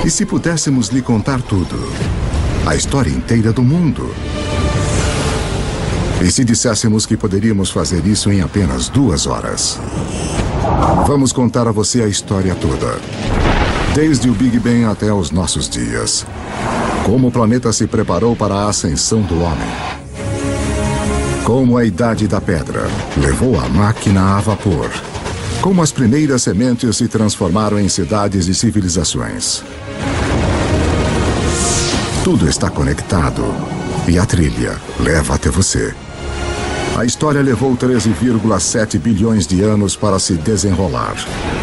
E se pudéssemos lhe contar tudo? A história inteira do mundo? E se disséssemos que poderíamos fazer isso em apenas 2 horas? Vamos contar a você a história toda. Desde o Big Bang até os nossos dias. Como o planeta se preparou para a ascensão do homem. Como a Idade da Pedra levou a máquina a vapor. Como as primeiras sementes se transformaram em cidades e civilizações. Tudo está conectado e a trilha leva até você. A história levou 13,7 bilhões de anos para se desenrolar.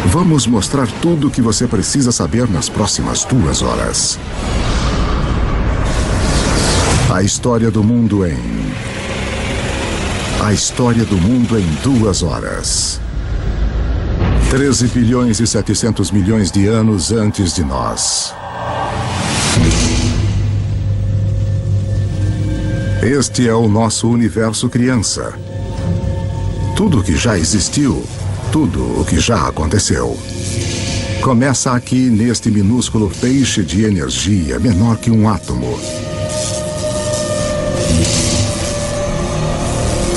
Vamos mostrar tudo o que você precisa saber nas próximas 2 horas. A história do mundo em... A história do mundo em 2 horas. 13 bilhões e 700 milhões de anos antes de nós. Este é o nosso universo criança. Tudo o que já existiu, tudo o que já aconteceu. Começa aqui neste minúsculo feixe de energia menor que um átomo.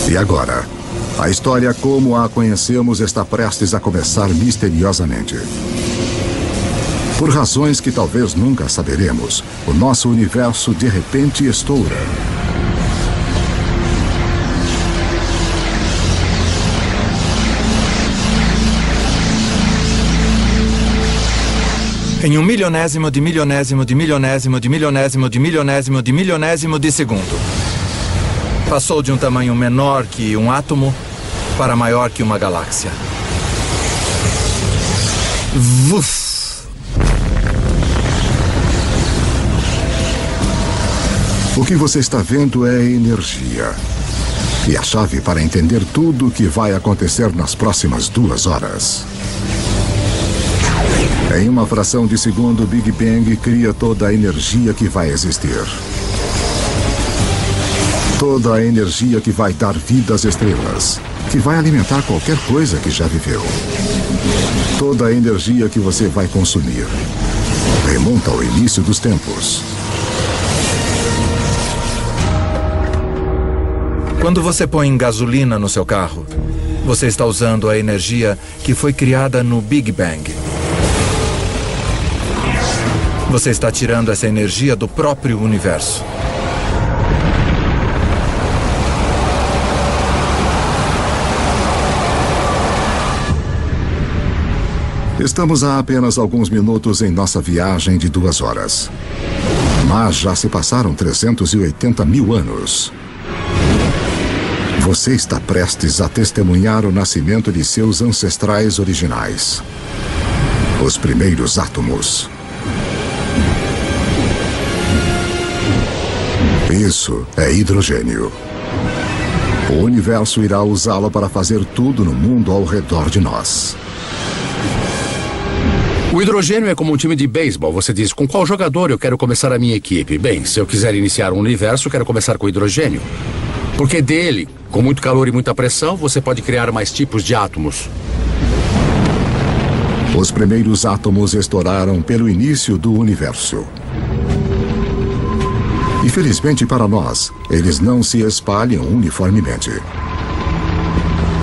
E agora, a história como a conhecemos está prestes a começar misteriosamente. Por razões que talvez nunca saberemos, o nosso universo de repente estoura. Em 1/milionésimo de milionésimo de milionésimo de milionésimo de milionésimo de milionésimo de segundo. Passou de um tamanho menor que um átomo para maior que uma galáxia. Vuf! O que você está vendo é energia. E a chave para entender tudo o que vai acontecer nas próximas 2 horas. Em uma fração de segundo, o Big Bang cria toda a energia que vai existir. Toda a energia que vai dar vida às estrelas, que vai alimentar qualquer coisa que já viveu. Toda a energia que você vai consumir remonta ao início dos tempos. Quando você põe gasolina no seu carro, você está usando a energia que foi criada no Big Bang. Você está tirando essa energia do próprio universo. Estamos há apenas alguns minutos em nossa viagem de 2 horas. Mas já se passaram 380 mil anos. Você está prestes a testemunhar o nascimento de seus ancestrais originais. Os primeiros átomos. Isso é hidrogênio. O universo irá usá-lo para fazer tudo no mundo ao redor de nós. O hidrogênio é como um time de beisebol. Você diz, com qual jogador eu quero começar a minha equipe? Bem, se eu quiser iniciar um universo, quero começar com hidrogênio. Porque dele, com muito calor e muita pressão, você pode criar mais tipos de átomos. Os primeiros átomos estouraram pelo início do universo. Infelizmente para nós, eles não se espalham uniformemente.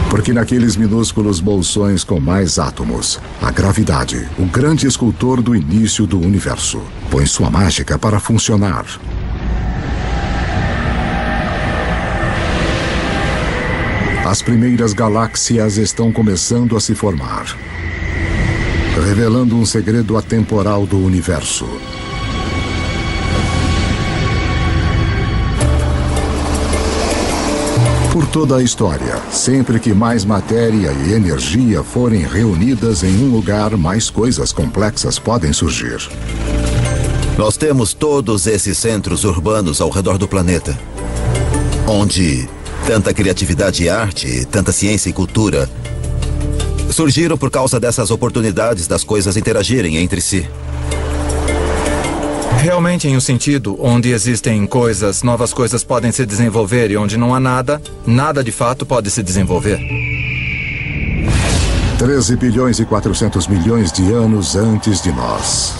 Porque naqueles minúsculos bolsões com mais átomos, a gravidade, o grande escultor do início do universo, põe sua mágica para funcionar. As primeiras galáxias estão começando a se formar, revelando um segredo atemporal do universo. Por toda a história, sempre que mais matéria e energia forem reunidas em um lugar, mais coisas complexas podem surgir. Nós temos todos esses centros urbanos ao redor do planeta, onde tanta criatividade e arte, tanta ciência e cultura surgiram por causa dessas oportunidades das coisas interagirem entre si. Realmente em um sentido onde existem coisas, novas coisas podem se desenvolver e onde não há nada, nada de fato pode se desenvolver. 13 bilhões e 400 milhões de anos antes de nós.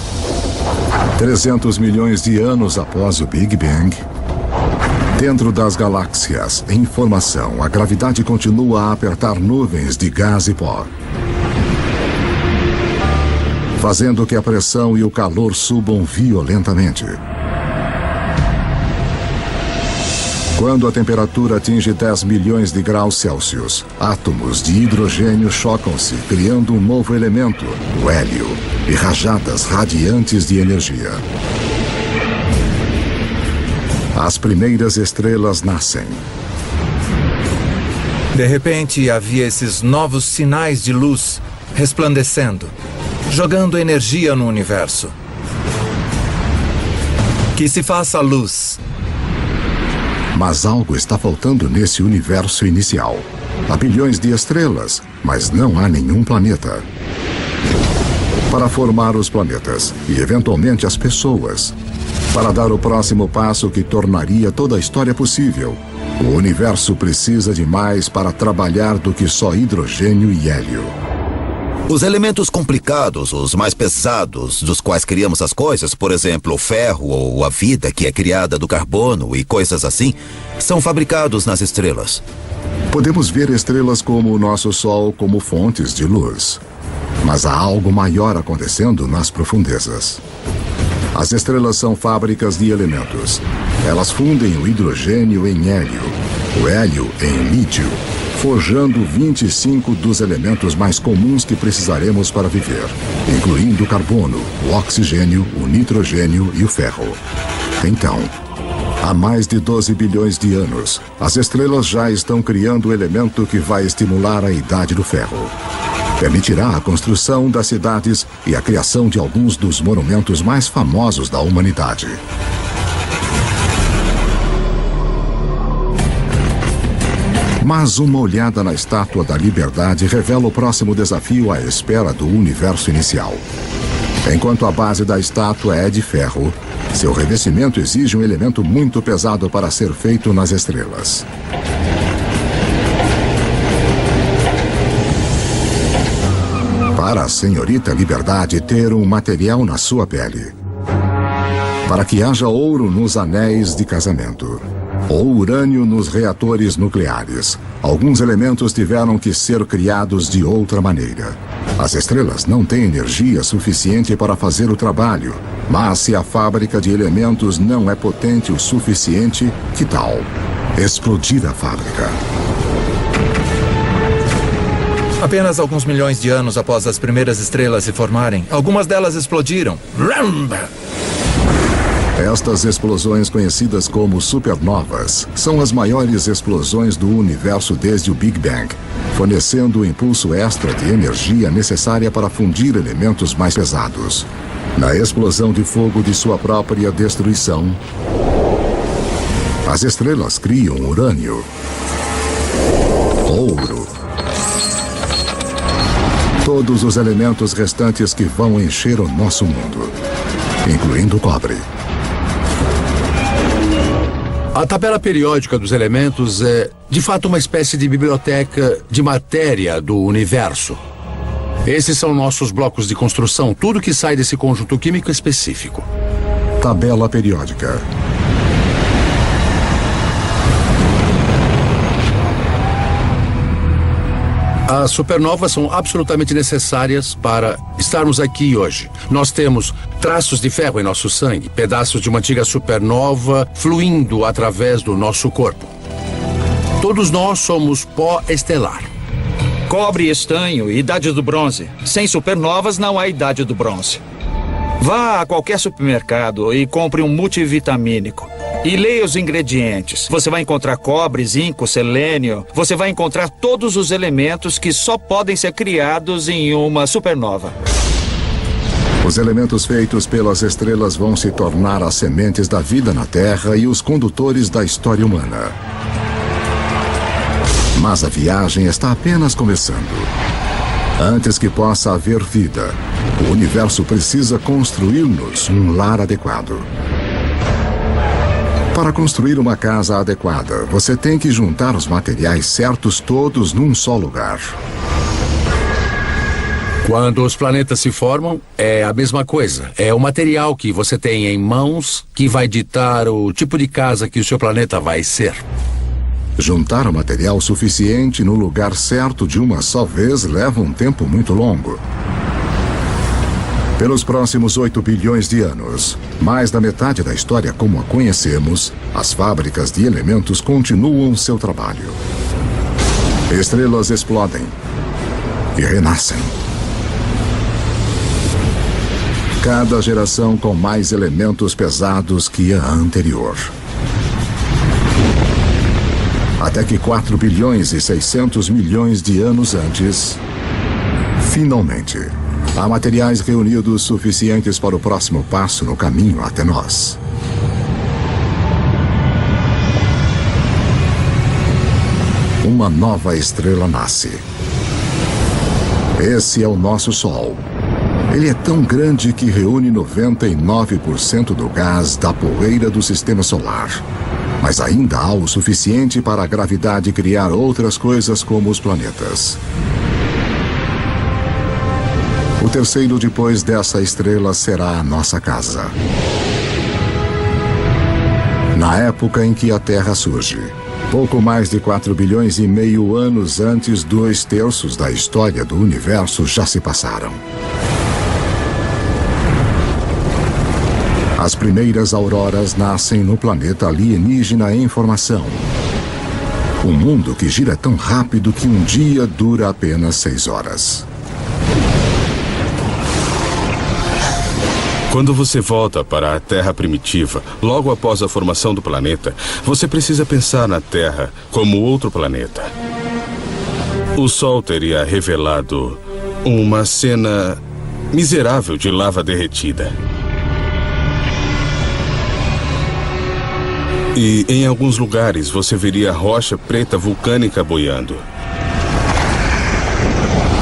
300 milhões de anos após o Big Bang, dentro das galáxias, em formação, a gravidade continua a apertar nuvens de gás e pó, fazendo que a pressão e o calor subam violentamente. Quando a temperatura atinge 10 milhões de graus Celsius, átomos de hidrogênio chocam-se, criando um novo elemento, o hélio, e rajadas radiantes de energia. As primeiras estrelas nascem. De repente, havia esses novos sinais de luz resplandecendo, jogando energia no universo. Que se faça luz. Mas algo está faltando nesse universo inicial. Há bilhões de estrelas, mas não há nenhum planeta. Para formar os planetas e, eventualmente, as pessoas, para dar o próximo passo que tornaria toda a história possível, o universo precisa de mais para trabalhar do que só hidrogênio e hélio. Os elementos complicados, os mais pesados, dos quais criamos as coisas, por exemplo, o ferro ou a vida que é criada do carbono e coisas assim, são fabricados nas estrelas. Podemos ver estrelas como o nosso Sol como fontes de luz. Mas há algo maior acontecendo nas profundezas. As estrelas são fábricas de elementos. Elas fundem o hidrogênio em hélio, o hélio em lítio, forjando 25 dos elementos mais comuns que precisaremos para viver, incluindo o carbono, o oxigênio, o nitrogênio e o ferro. Então, há mais de 12 bilhões de anos, as estrelas já estão criando o elemento que vai estimular a idade do ferro. Permitirá a construção das cidades e a criação de alguns dos monumentos mais famosos da humanidade. Mas uma olhada na Estátua da Liberdade revela o próximo desafio à espera do universo inicial. Enquanto a base da estátua é de ferro, seu revestimento exige um elemento muito pesado para ser feito nas estrelas. Para a senhorita Liberdade ter um material na sua pele. Para que haja ouro nos anéis de casamento. Ou urânio nos reatores nucleares. Alguns elementos tiveram que ser criados de outra maneira. As estrelas não têm energia suficiente para fazer o trabalho, mas se a fábrica de elementos não é potente o suficiente, que tal explodir a fábrica? Apenas alguns milhões de anos após as primeiras estrelas se formarem, algumas delas explodiram. Estas explosões, conhecidas como supernovas, são as maiores explosões do universo desde o Big Bang, fornecendo o impulso extra de energia necessária para fundir elementos mais pesados. Na explosão de fogo de sua própria destruição, as estrelas criam urânio, ouro, todos os elementos restantes que vão encher o nosso mundo, incluindo o cobre. A tabela periódica dos elementos é, de fato, uma espécie de biblioteca de matéria do universo. Esses são nossos blocos de construção, tudo que sai desse conjunto químico específico. Tabela periódica. As supernovas são absolutamente necessárias para estarmos aqui hoje. Nós temos traços de ferro em nosso sangue, pedaços de uma antiga supernova fluindo através do nosso corpo. Todos nós somos pó estelar. Cobre e estanho, idade do bronze. Sem supernovas não há idade do bronze. Vá a qualquer supermercado e compre um multivitamínico. E leia os ingredientes. Você vai encontrar cobre, zinco, selênio. Você vai encontrar todos os elementos que só podem ser criados em uma supernova. Os elementos feitos pelas estrelas vão se tornar as sementes da vida na Terra e os condutores da história humana. Mas a viagem está apenas começando. Antes que possa haver vida, o universo precisa construir-nos um lar adequado. Para construir uma casa adequada, você tem que juntar os materiais certos todos num só lugar. Quando os planetas se formam, é a mesma coisa. É o material que você tem em mãos que vai ditar o tipo de casa que o seu planeta vai ser. Juntar o material suficiente no lugar certo de uma só vez leva um tempo muito longo. Pelos próximos 8 bilhões de anos, mais da metade da história como a conhecemos, as fábricas de elementos continuam seu trabalho. Estrelas explodem e renascem. Cada geração com mais elementos pesados que a anterior. Até que 4 bilhões e 600 milhões de anos antes, finalmente, há materiais reunidos suficientes para o próximo passo no caminho até nós. Uma nova estrela nasce. Esse é o nosso Sol. Ele é tão grande que reúne 99% do gás da poeira do Sistema Solar. Mas ainda há o suficiente para a gravidade criar outras coisas como os planetas. O terceiro depois dessa estrela será a nossa casa. Na época em que a Terra surge, pouco mais de 4 bilhões e meio anos antes, 2/3 da história do universo já se passaram. As primeiras auroras nascem no planeta alienígena em formação. Um mundo que gira tão rápido que um dia dura apenas 6 horas. Quando você volta para a Terra primitiva, logo após a formação do planeta, você precisa pensar na Terra como outro planeta. O Sol teria revelado uma cena miserável de lava derretida. E em alguns lugares você veria rocha preta vulcânica boiando.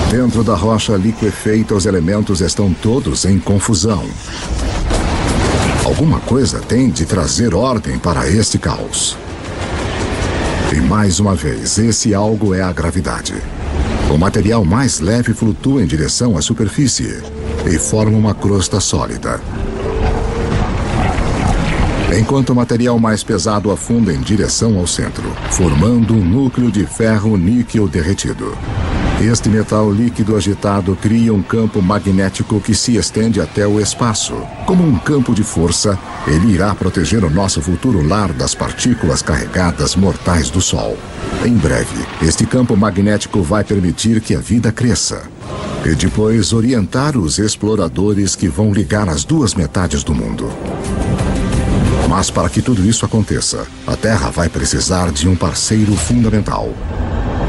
Dentro da rocha liquefeita, os elementos estão todos em confusão. Alguma coisa tem de trazer ordem para este caos. E mais uma vez, esse algo é a gravidade. O material mais leve flutua em direção à superfície e forma uma crosta sólida. Enquanto o material mais pesado afunda em direção ao centro, formando um núcleo de ferro-níquel derretido. Este metal líquido agitado cria um campo magnético que se estende até o espaço. Como um campo de força, ele irá proteger o nosso futuro lar das partículas carregadas mortais do Sol. Em breve, este campo magnético vai permitir que a vida cresça. E depois orientar os exploradores que vão ligar as duas metades do mundo. Mas para que tudo isso aconteça, a Terra vai precisar de um parceiro fundamental.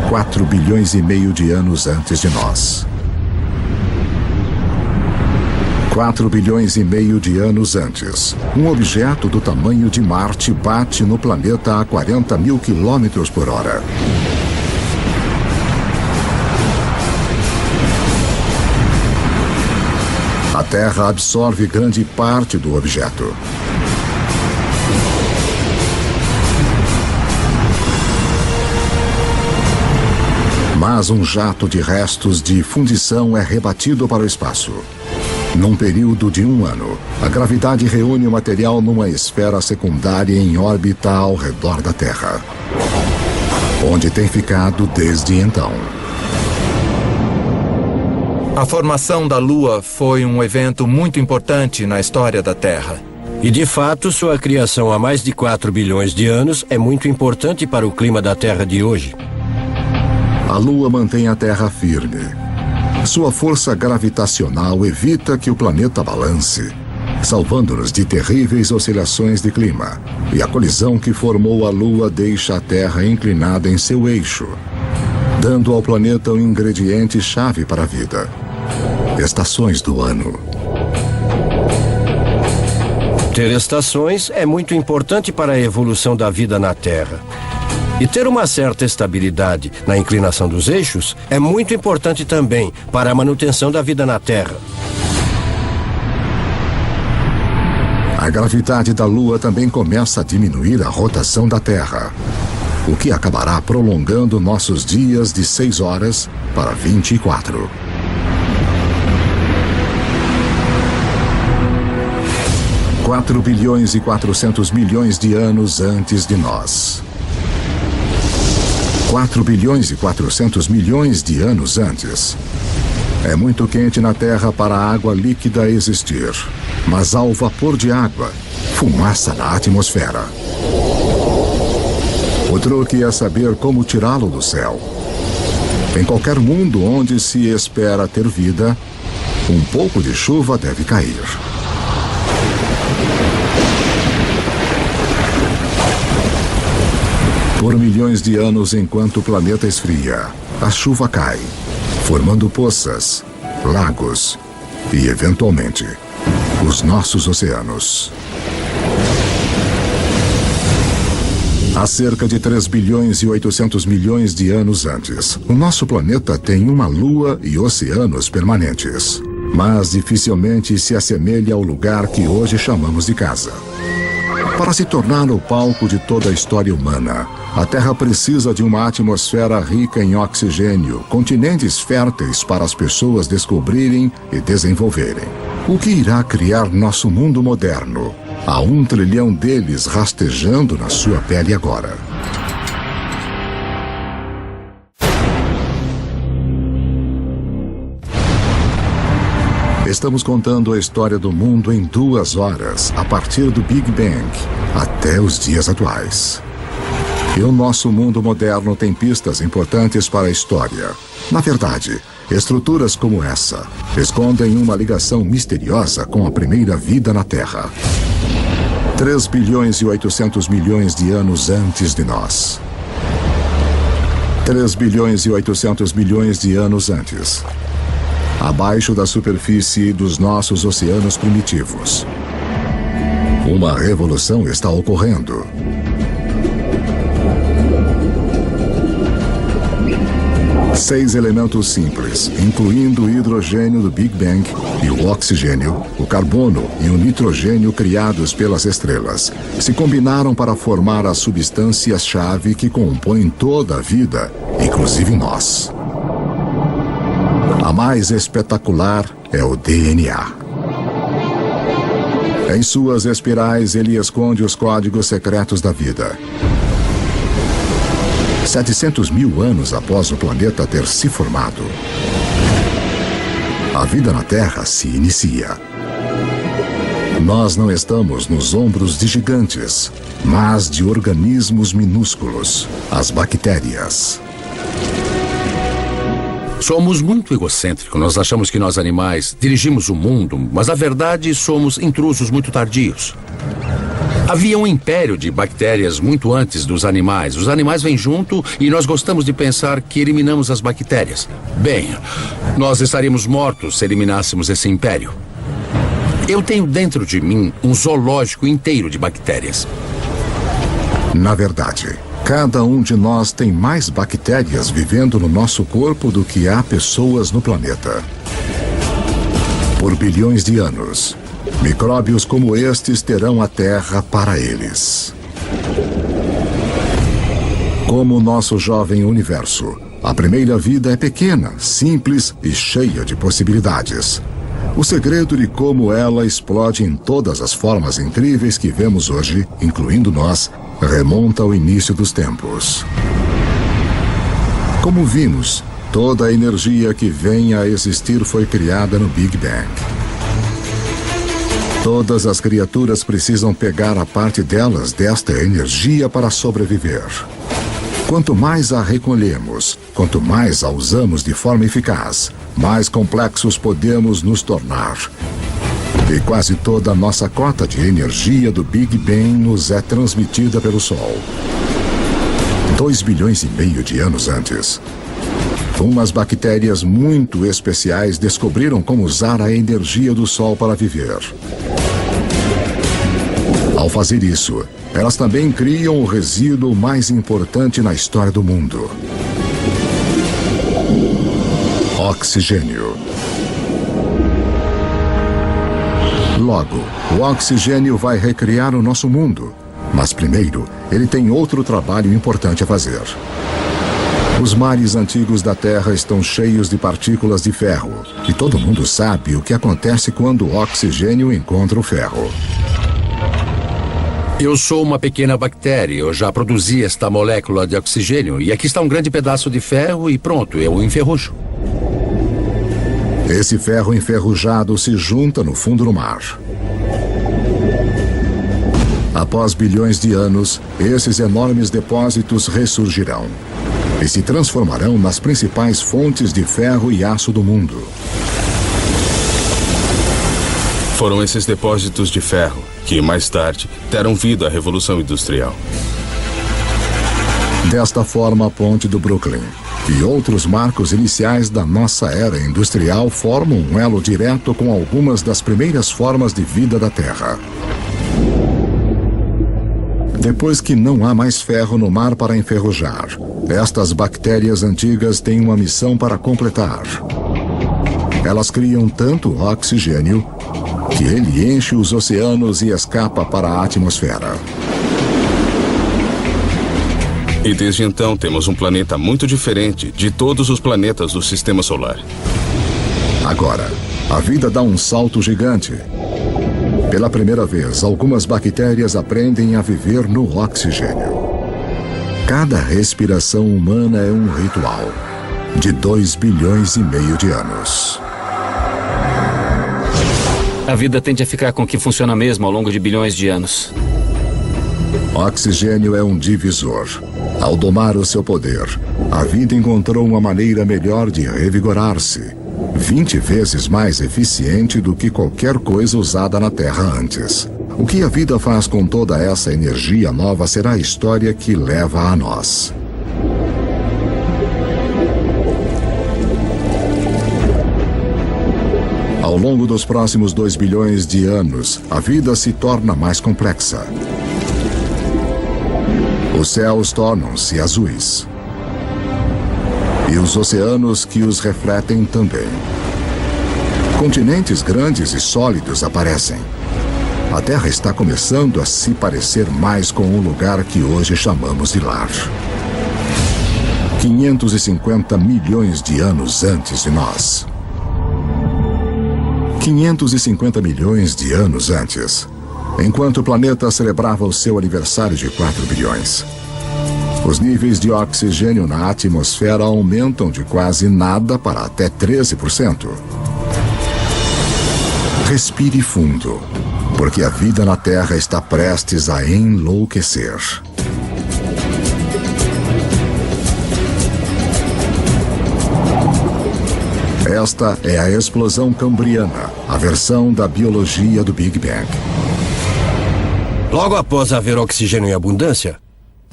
4 bilhões e meio de anos antes de nós. 4 bilhões e meio de anos antes, um objeto do tamanho de Marte bate no planeta a 40 mil quilômetros por hora. A Terra absorve grande parte do objeto. Mas um jato de restos de fundição é rebatido para o espaço. Num período de 1 ano, a gravidade reúne o material numa esfera secundária em órbita ao redor da Terra, onde tem ficado desde então. A formação da Lua foi um evento muito importante na história da Terra. E de fato, sua criação há mais de 4 bilhões de anos é muito importante para o clima da Terra de hoje. A Lua mantém a Terra firme. Sua força gravitacional evita que o planeta balance, salvando-nos de terríveis oscilações de clima. E a colisão que formou a Lua deixa a Terra inclinada em seu eixo, dando ao planeta um ingrediente-chave para a vida: estações do ano. Ter estações é muito importante para a evolução da vida na Terra. E ter uma certa estabilidade na inclinação dos eixos é muito importante também para a manutenção da vida na Terra. A gravidade da Lua também começa a diminuir a rotação da Terra, o que acabará prolongando nossos dias de 6 horas para 24. 4 bilhões e 400 milhões de anos antes de nós. 4 bilhões e 400 milhões de anos antes. É muito quente na Terra para a água líquida existir, mas há o vapor de água, fumaça na atmosfera. O truque é saber como tirá-lo do céu. Em qualquer mundo onde se espera ter vida, um pouco de chuva deve cair. Por milhões de anos, enquanto o planeta esfria, a chuva cai, formando poças, lagos e, eventualmente, os nossos oceanos. Há cerca de 3 bilhões e 800 milhões de anos antes, o nosso planeta tem uma lua e oceanos permanentes, mas dificilmente se assemelha ao lugar que hoje chamamos de casa. Para se tornar o palco de toda a história humana, a Terra precisa de uma atmosfera rica em oxigênio, continentes férteis para as pessoas descobrirem e desenvolverem. O que irá criar nosso mundo moderno? Há 1 trilhão deles rastejando na sua pele agora. Estamos contando a história do mundo em 2 horas, a partir do Big Bang até os dias atuais. E o nosso mundo moderno tem pistas importantes para a história. Na verdade, estruturas como essa escondem uma ligação misteriosa com a primeira vida na Terra. 3 bilhões e 800 milhões de anos antes de nós. 3 bilhões e 800 milhões de anos antes. Abaixo da superfície dos nossos oceanos primitivos. Uma revolução está ocorrendo. Seis elementos simples, incluindo o hidrogênio do Big Bang e o oxigênio, o carbono e o nitrogênio criados pelas estrelas, se combinaram para formar as substâncias-chave que compõem toda a vida, inclusive nós. A mais espetacular é o DNA. Em suas espirais, ele esconde os códigos secretos da vida. 700 mil anos após o planeta ter se formado, a vida na Terra se inicia. Nós não estamos nos ombros de gigantes, mas de organismos minúsculos, as bactérias. Somos muito egocêntricos. Nós achamos que nós animais dirigimos o mundo, mas na verdade somos intrusos muito tardios. Havia um império de bactérias muito antes dos animais. Os animais vêm junto e nós gostamos de pensar que eliminamos as bactérias. Bem, nós estaríamos mortos se eliminássemos esse império. Eu tenho dentro de mim um zoológico inteiro de bactérias. Na verdade, cada um de nós tem mais bactérias vivendo no nosso corpo do que há pessoas no planeta. Por bilhões de anos, micróbios como estes terão a Terra para eles. Como o nosso jovem universo, a primeira vida é pequena, simples e cheia de possibilidades. O segredo de como ela explode em todas as formas incríveis que vemos hoje, incluindo nós, remonta ao início dos tempos. Como vimos, toda a energia que vem a existir foi criada no Big Bang. Todas as criaturas precisam pegar a parte delas desta energia para sobreviver. Quanto mais a recolhemos, quanto mais a usamos de forma eficaz, mais complexos podemos nos tornar. E quase toda a nossa cota de energia do Big Bang nos é transmitida pelo Sol. 2 bilhões e meio de anos antes, umas bactérias muito especiais descobriram como usar a energia do Sol para viver. Ao fazer isso, elas também criam o resíduo mais importante na história do mundo: oxigênio. Logo, o oxigênio vai recriar o nosso mundo. Mas primeiro, ele tem outro trabalho importante a fazer. Os mares antigos da Terra estão cheios de partículas de ferro. E todo mundo sabe o que acontece quando o oxigênio encontra o ferro. Eu sou uma pequena bactéria. Eu já produzi esta molécula de oxigênio. E aqui está um grande pedaço de ferro e pronto, eu o enferrujo. Esse ferro enferrujado se junta no fundo do mar. Após bilhões de anos, esses enormes depósitos ressurgirão e se transformarão nas principais fontes de ferro e aço do mundo. Foram esses depósitos de ferro que, mais tarde, deram vida à Revolução Industrial. Desta forma, a Ponte do Brooklyn e outros marcos iniciais da nossa era industrial formam um elo direto com algumas das primeiras formas de vida da Terra. Depois que não há mais ferro no mar para enferrujar, estas bactérias antigas têm uma missão para completar. Elas criam tanto oxigênio que ele enche os oceanos e escapa para a atmosfera. E desde então temos um planeta muito diferente de todos os planetas do Sistema Solar. Agora, a vida dá um salto gigante. Pela primeira vez, algumas bactérias aprendem a viver no oxigênio. Cada respiração humana é um ritual de 2,5 bilhões de anos. A vida tende a ficar com o que funciona mesmo ao longo de bilhões de anos. Oxigênio é um divisor. Ao domar o seu poder, a vida encontrou uma maneira melhor de revigorar-se, 20 vezes mais eficiente do que qualquer coisa usada na Terra antes. O que a vida faz com toda essa energia nova será a história que leva a nós. Ao longo dos próximos 2 bilhões de anos, a vida se torna mais complexa. Os céus tornam-se azuis. E os oceanos que os refletem também. Continentes grandes e sólidos aparecem. A Terra está começando a se parecer mais com o lugar que hoje chamamos de lar. 550 milhões de anos antes de nós. 550 milhões de anos antes, enquanto o planeta celebrava o seu aniversário de 4 bilhões. Os níveis de oxigênio na atmosfera aumentam de quase nada para até 13%. Respire fundo, porque a vida na Terra está prestes a enlouquecer. Esta é a explosão cambriana, a versão da biologia do Big Bang. Logo após haver oxigênio em abundância,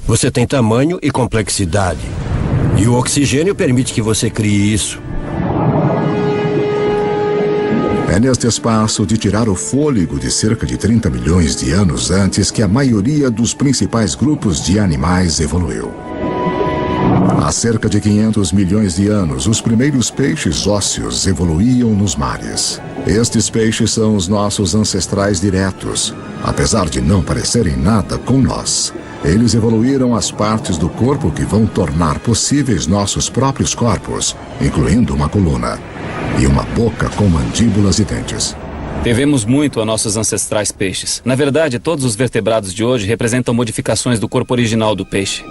você tem tamanho e complexidade. E o oxigênio permite que você crie isso. É neste espaço de tirar o fôlego de cerca de 30 milhões de anos antes que a maioria dos principais grupos de animais evoluiu. Há cerca de 500 milhões de anos, os primeiros peixes ósseos evoluíam nos mares. Estes peixes são os nossos ancestrais diretos, apesar de não parecerem nada com nós. Eles evoluíram as partes do corpo que vão tornar possíveis nossos próprios corpos, incluindo uma coluna e uma boca com mandíbulas e dentes. Devemos muito a nossos ancestrais peixes. Na verdade, todos os vertebrados de hoje representam modificações do corpo original do peixe.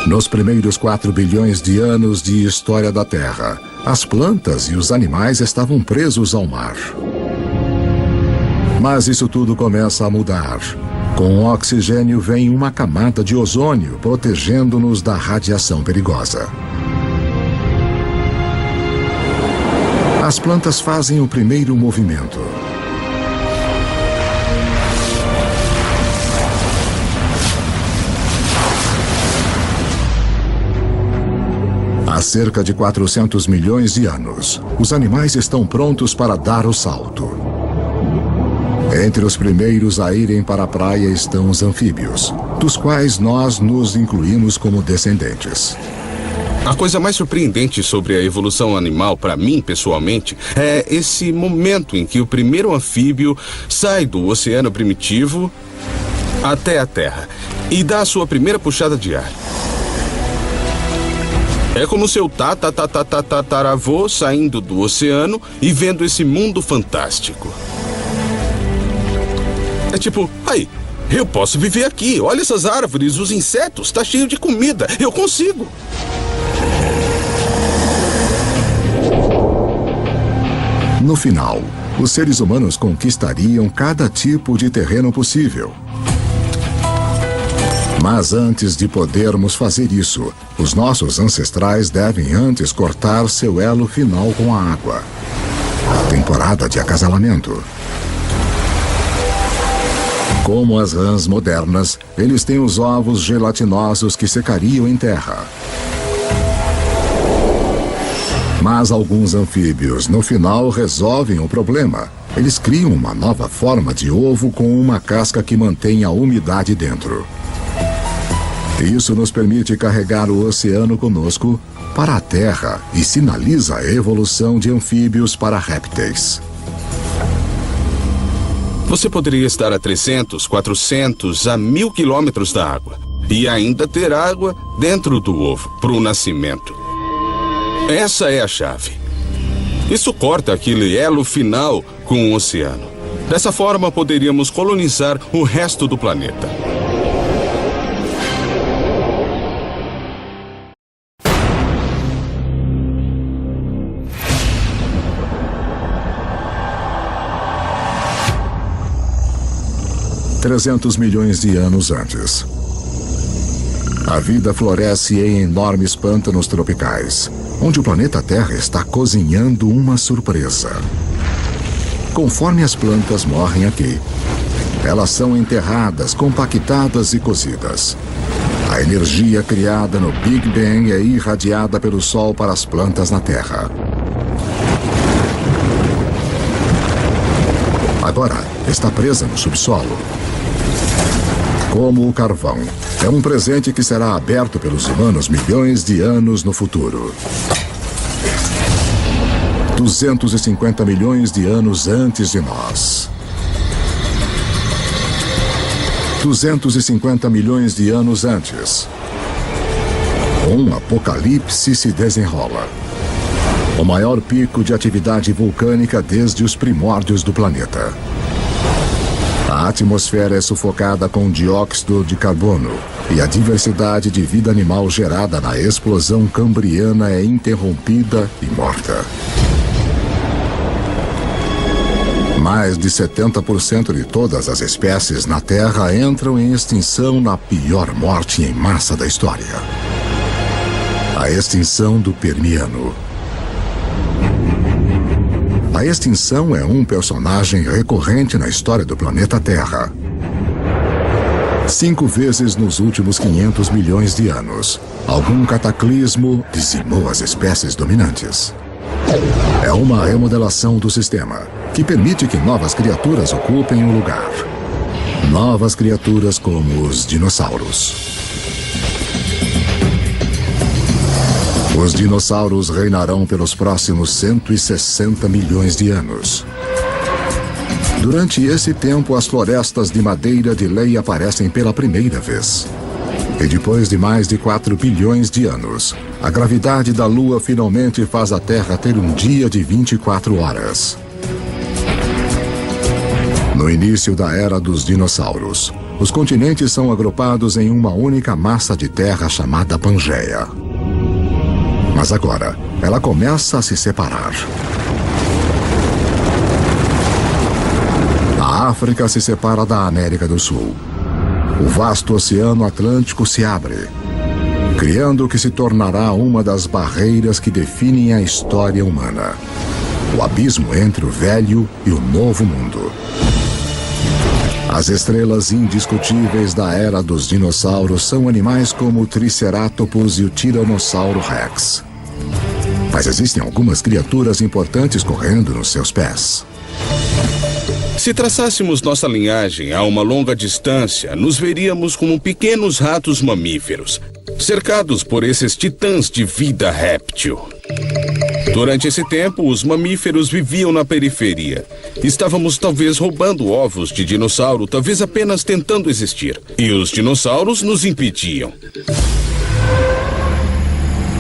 Nos primeiros 4 bilhões de anos de história da Terra, as plantas e os animais estavam presos ao mar. Mas isso tudo começa a mudar. Com o oxigênio vem uma camada de ozônio protegendo-nos da radiação perigosa. As plantas fazem o primeiro movimento. Há cerca de 400 milhões de anos, os animais estão prontos para dar o salto. Entre os primeiros a irem para a praia estão os anfíbios, dos quais nós nos incluímos como descendentes. A coisa mais surpreendente sobre a evolução animal, para mim, pessoalmente, é esse momento em que o primeiro anfíbio sai do oceano primitivo até a Terra e dá a sua primeira puxada de ar. É como seu tataravô saindo do oceano e vendo esse mundo fantástico. É tipo, aí, eu posso viver aqui. Olha essas árvores, os insetos, tá cheio de comida. Eu consigo. No final, os seres humanos conquistariam cada tipo de terreno possível. Mas antes de podermos fazer isso, os nossos ancestrais devem antes cortar seu elo final com a água. A temporada de acasalamento. Como as rãs modernas, eles têm os ovos gelatinosos que secariam em terra. Mas alguns anfíbios, no final, resolvem o problema. Eles criam uma nova forma de ovo com uma casca que mantém a umidade dentro. Isso nos permite carregar o oceano conosco para a Terra e sinaliza a evolução de anfíbios para répteis. Você poderia estar a 300, 400, a 1000 quilômetros da água e ainda ter água dentro do ovo para o nascimento. Essa é a chave. Isso corta aquele elo final com o oceano. Dessa forma, poderíamos colonizar o resto do planeta. $300 milhões de anos antes. A vida floresce em enormes pântanos tropicais, onde o planeta Terra está cozinhando uma surpresa. Conforme as plantas morrem aqui, elas são enterradas, compactadas e cozidas. A energia criada no Big Bang é irradiada pelo Sol para as plantas na Terra. Agora está presa no subsolo. Como o carvão, é um presente que será aberto pelos humanos milhões de anos no futuro. 250 milhões de anos antes de nós. 250 milhões de anos antes. Um apocalipse se desenrola. O maior pico de atividade vulcânica desde os primórdios do planeta. A atmosfera é sufocada com dióxido de carbono e a diversidade de vida animal gerada na explosão cambriana é interrompida e morta. Mais de 70% de todas as espécies na Terra entram em extinção na pior morte em massa da história. A extinção do Permiano. A extinção é um personagem recorrente na história do planeta Terra. 5 vezes nos últimos 500 milhões de anos, algum cataclismo dizimou as espécies dominantes. É uma remodelação do sistema, que permite que novas criaturas ocupem o lugar. Novas criaturas como os dinossauros. Os dinossauros reinarão pelos próximos 160 milhões de anos. Durante esse tempo, as florestas de madeira de lei aparecem pela primeira vez. E depois de mais de 4 bilhões de anos, a gravidade da Lua finalmente faz a Terra ter um dia de 24 horas. No início da era dos dinossauros, os continentes são agrupados em uma única massa de terra chamada Pangeia. Mas agora, ela começa a se separar. A África se separa da América do Sul. O vasto Oceano Atlântico se abre, criando o que se tornará uma das barreiras que definem a história humana. O abismo entre o velho e o novo mundo. As estrelas indiscutíveis da era dos dinossauros são animais como o Triceratopus e o Tiranossauro Rex. Mas existem algumas criaturas importantes correndo nos seus pés. Se traçássemos nossa linhagem a uma longa distância, nos veríamos como pequenos ratos mamíferos, cercados por esses titãs de vida réptil. Durante esse tempo, os mamíferos viviam na periferia. Estávamos talvez roubando ovos de dinossauro, talvez apenas tentando existir. E os dinossauros nos impediam.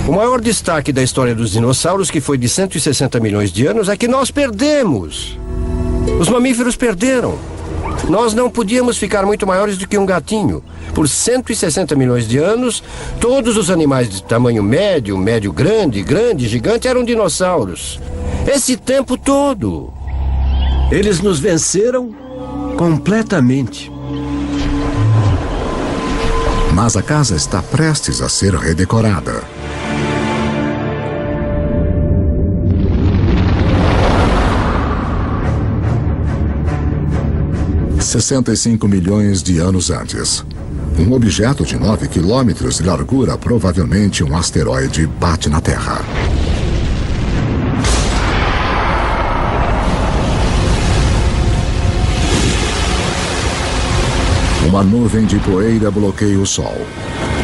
O maior destaque da história dos dinossauros, que foi de 160 milhões de anos, é que nós perdemos. Os mamíferos perderam. Nós não podíamos ficar muito maiores do que um gatinho. Por 160 milhões de anos, todos os animais de tamanho médio, médio-grande, grande, gigante eram dinossauros. Esse tempo todo. Eles nos venceram completamente. Mas a casa está prestes a ser redecorada. $65 milhões de anos antes. Um objeto de 9 quilômetros de largura, provavelmente um asteroide, bate na Terra. Uma nuvem de poeira bloqueia o Sol.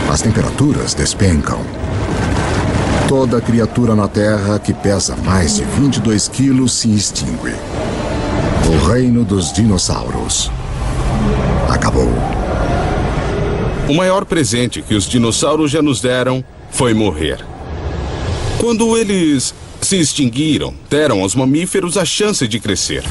As temperaturas despencam. Toda criatura na Terra que pesa mais de 22 quilos se extingue. O reino dos dinossauros acabou. O maior presente que os dinossauros já nos deram foi morrer. Quando eles se extinguiram, deram aos mamíferos a chance de crescer.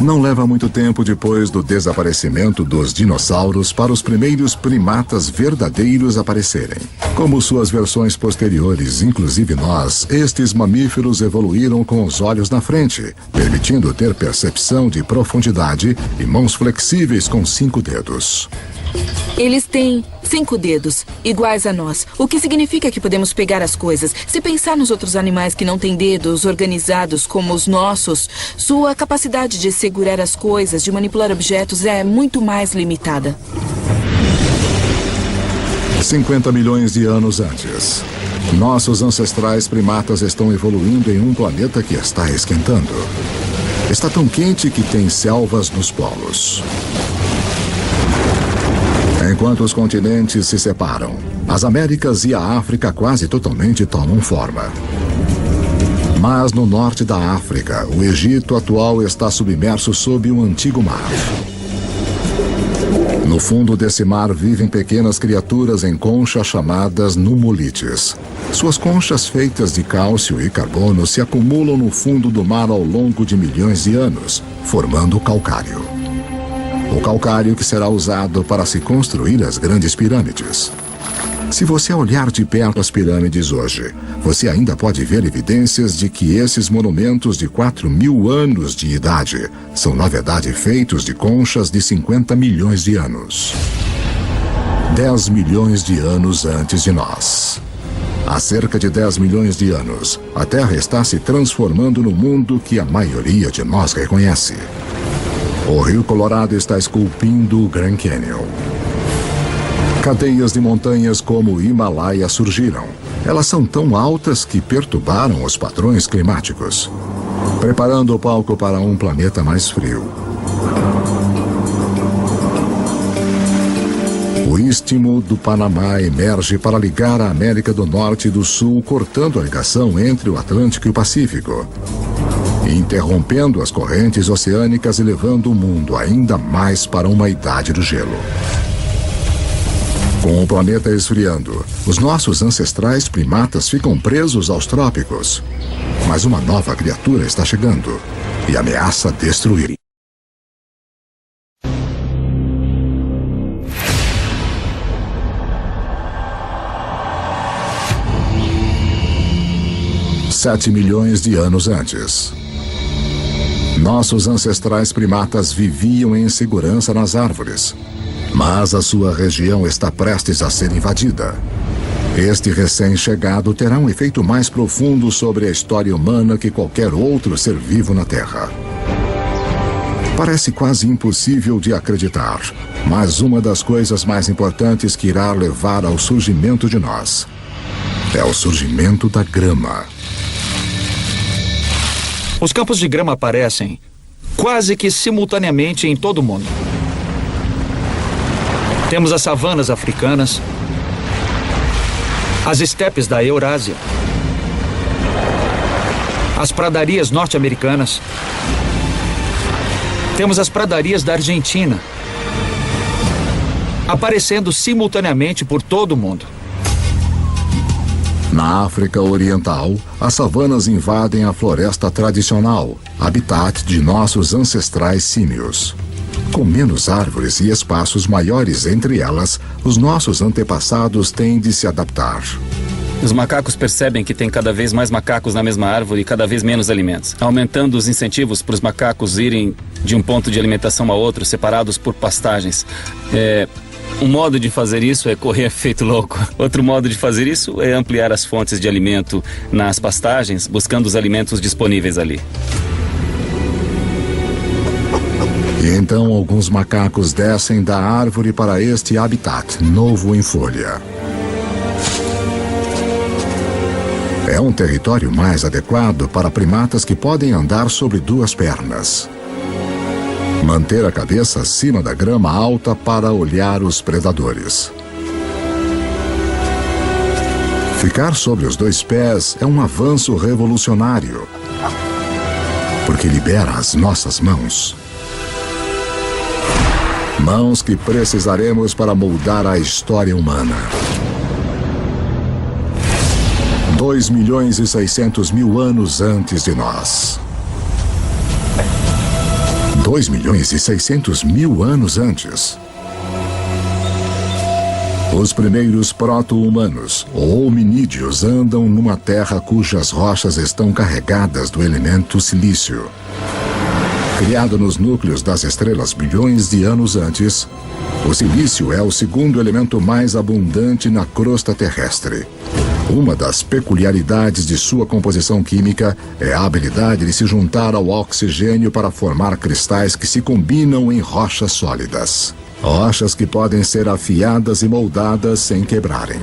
Não leva muito tempo depois do desaparecimento dos dinossauros para os primeiros primatas verdadeiros aparecerem. Como suas versões posteriores, inclusive nós, estes mamíferos evoluíram com os olhos na frente, permitindo ter percepção de profundidade e mãos flexíveis com 5 dedos. Eles têm 5 dedos, iguais a nós, o que significa que podemos pegar as coisas. Se pensar nos outros animais que não têm dedos organizados como os nossos, sua capacidade de segurar as coisas, de manipular objetos é muito mais limitada. 50 milhões de anos antes. Nossos ancestrais primatas estão evoluindo em um planeta que está esquentando. Está tão quente que tem selvas nos polos. Enquanto os continentes se separam, as Américas e a África quase totalmente tomam forma. Mas no norte da África, o Egito atual está submerso sob um antigo mar. No fundo desse mar vivem pequenas criaturas em conchas chamadas nummulites. Suas conchas feitas de cálcio e carbono se acumulam no fundo do mar ao longo de milhões de anos, formando o calcário. O calcário que será usado para se construir as grandes pirâmides. Se você olhar de perto as pirâmides hoje, você ainda pode ver evidências de que esses monumentos de 4.000 anos de idade são, na verdade, feitos de conchas de 50 milhões de anos. 10 milhões de anos antes de nós. Há cerca de 10 milhões de anos, a Terra está se transformando no mundo que a maioria de nós reconhece. O Rio Colorado está esculpindo o Grand Canyon. Cadeias de montanhas como o Himalaia surgiram. Elas são tão altas que perturbaram os padrões climáticos, preparando o palco para um planeta mais frio. O Istmo do Panamá emerge para ligar a América do Norte e do Sul, cortando a ligação entre o Atlântico e o Pacífico, interrompendo as correntes oceânicas e levando o mundo ainda mais para uma idade do gelo. Com o planeta esfriando, os nossos ancestrais primatas ficam presos aos trópicos. Mas uma nova criatura está chegando e ameaça destruir. $7 milhões de anos antes. Nossos ancestrais primatas viviam em segurança nas árvores. Mas a sua região está prestes a ser invadida. Este recém-chegado terá um efeito mais profundo sobre a história humana que qualquer outro ser vivo na Terra. Parece quase impossível de acreditar, mas uma das coisas mais importantes que irá levar ao surgimento de nós é o surgimento da grama. Os campos de grama aparecem quase que simultaneamente em todo o mundo. Temos as savanas africanas, as estepes da Eurásia, as pradarias norte-americanas, temos as pradarias da Argentina, aparecendo simultaneamente por todo o mundo. Na África Oriental, as savanas invadem a floresta tradicional, habitat de nossos ancestrais símios. Com menos árvores e espaços maiores entre elas, os nossos antepassados têm de se adaptar. Os macacos percebem que tem cada vez mais macacos na mesma árvore e cada vez menos alimentos, aumentando os incentivos para os macacos irem de um ponto de alimentação a outro, separados por pastagens. Um modo de fazer isso é correr feito louco. Outro modo de fazer isso é ampliar as fontes de alimento nas pastagens, buscando os alimentos disponíveis ali. E então alguns macacos descem da árvore para este habitat novo em folha. É um território mais adequado para primatas que podem andar sobre duas pernas. Manter a cabeça acima da grama alta para olhar os predadores. Ficar sobre os dois pés é um avanço revolucionário, porque libera as nossas mãos. Mãos que precisaremos para moldar a história humana. 2.600.000 anos antes de nós. 2.600.000 anos antes. Os primeiros proto-humanos, ou hominídeos, andam numa terra cujas rochas estão carregadas do elemento silício. Criado nos núcleos das estrelas bilhões de anos antes, o silício é o segundo elemento mais abundante na crosta terrestre. Uma das peculiaridades de sua composição química é a habilidade de se juntar ao oxigênio para formar cristais que se combinam em rochas sólidas. Rochas que podem ser afiadas e moldadas sem quebrarem.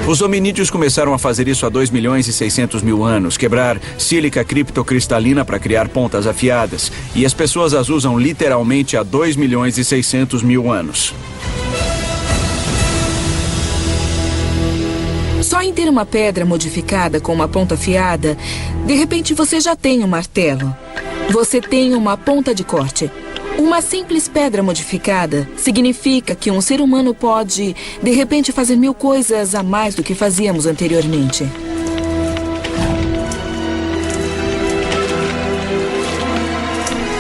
Os hominídeos começaram a fazer isso há 2.600.000 anos, quebrar sílica criptocristalina para criar pontas afiadas. E as pessoas as usam literalmente há 2.600.000 anos. Só em ter uma pedra modificada com uma ponta afiada, de repente você já tem um martelo. Você tem uma ponta de corte. Uma simples pedra modificada significa que um ser humano pode, de repente, fazer 1000 coisas a mais do que fazíamos anteriormente.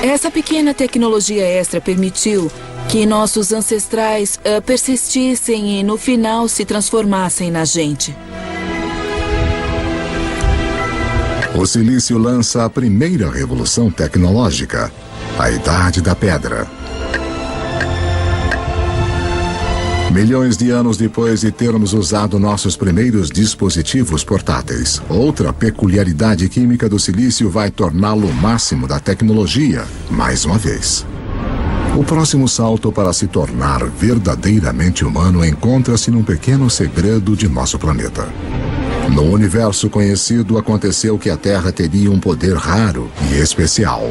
Essa pequena tecnologia extra permitiu que nossos ancestrais persistissem e, no final, se transformassem na gente. O silício lança a primeira revolução tecnológica, a Idade da Pedra. Milhões de anos depois de termos usado nossos primeiros dispositivos portáteis, outra peculiaridade química do silício vai torná-lo o máximo da tecnologia, mais uma vez. O próximo salto para se tornar verdadeiramente humano encontra-se num pequeno segredo de nosso planeta. No universo conhecido, aconteceu que a Terra teria um poder raro e especial.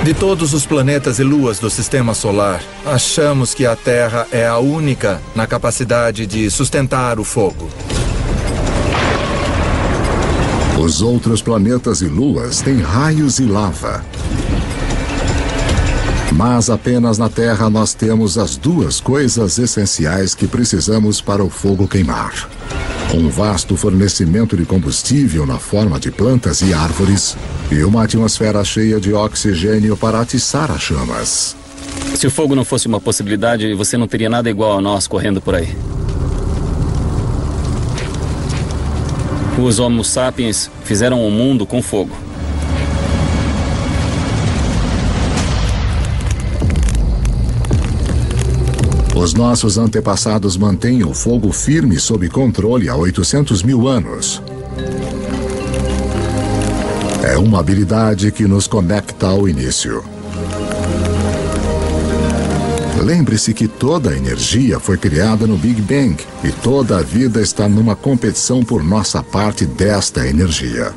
De todos os planetas e luas do Sistema Solar, achamos que a Terra é a única na capacidade de sustentar o fogo. Os outros planetas e luas têm raios e lava. Mas apenas na Terra nós temos as duas coisas essenciais que precisamos para o fogo queimar. Um vasto fornecimento de combustível na forma de plantas e árvores e uma atmosfera cheia de oxigênio para atiçar as chamas. Se o fogo não fosse uma possibilidade, você não teria nada igual a nós correndo por aí. Os Homo sapiens fizeram o mundo com fogo. Os nossos antepassados mantêm o fogo firme sob controle há 800.000 anos. É uma habilidade que nos conecta ao início. Lembre-se que toda a energia foi criada no Big Bang e toda a vida está numa competição por nossa parte desta energia.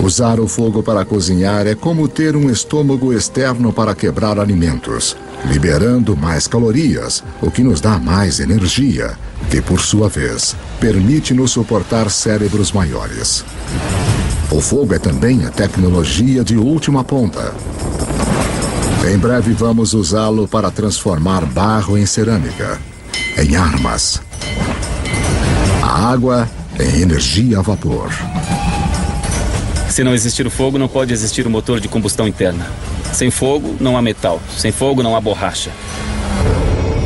Usar o fogo para cozinhar é como ter um estômago externo para quebrar alimentos, liberando mais calorias, o que nos dá mais energia, que por sua vez permite-nos suportar cérebros maiores. O fogo é também a tecnologia de última ponta. Em breve vamos usá-lo para transformar barro em cerâmica, em armas, a água em energia a vapor. Se não existir o fogo, não pode existir o motor de combustão interna. Sem fogo, não há metal. Sem fogo, não há borracha.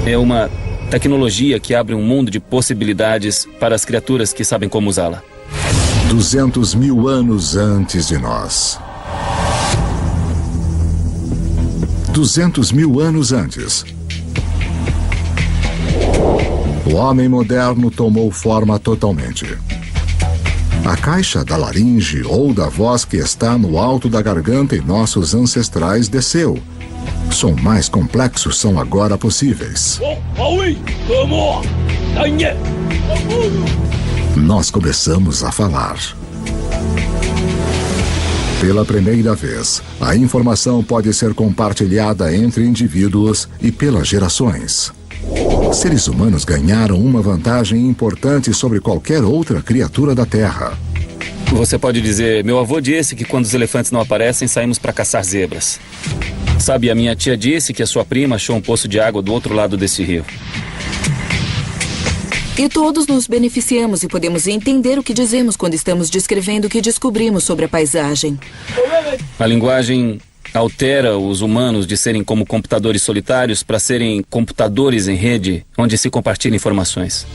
É uma tecnologia que abre um mundo de possibilidades para as criaturas que sabem como usá-la. 200 mil anos antes de nós. 200 mil anos antes. O homem moderno tomou forma totalmente. A caixa da laringe ou da voz que está no alto da garganta em nossos ancestrais desceu. Som mais complexos são agora possíveis. Nós começamos a falar. Pela primeira vez, a informação pode ser compartilhada entre indivíduos e pelas gerações. Seres humanos ganharam uma vantagem importante sobre qualquer outra criatura da Terra. Você pode dizer, meu avô disse que quando os elefantes não aparecem, saímos para caçar zebras. Sabe, a minha tia disse que a sua prima achou um poço de água do outro lado desse rio. E todos nos beneficiamos e podemos entender o que dizemos quando estamos descrevendo o que descobrimos sobre a paisagem. A linguagem altera os humanos de serem como computadores solitários para serem computadores em rede, onde se compartilham informações.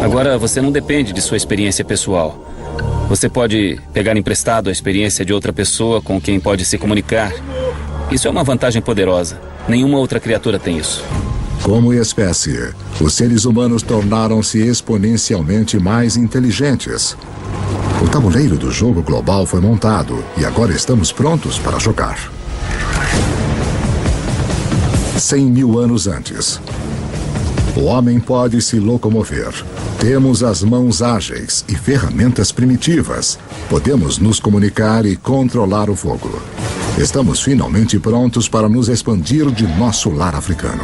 Agora, você não depende de sua experiência pessoal. Você pode pegar emprestado a experiência de outra pessoa com quem pode se comunicar. Isso é uma vantagem poderosa. Nenhuma outra criatura tem isso. Como espécie, os seres humanos tornaram-se exponencialmente mais inteligentes. O tabuleiro do jogo global foi montado e agora estamos prontos para jogar. 100 mil anos antes. O homem pode se locomover. Temos as mãos ágeis e ferramentas primitivas. Podemos nos comunicar e controlar o fogo. Estamos finalmente prontos para nos expandir de nosso lar africano.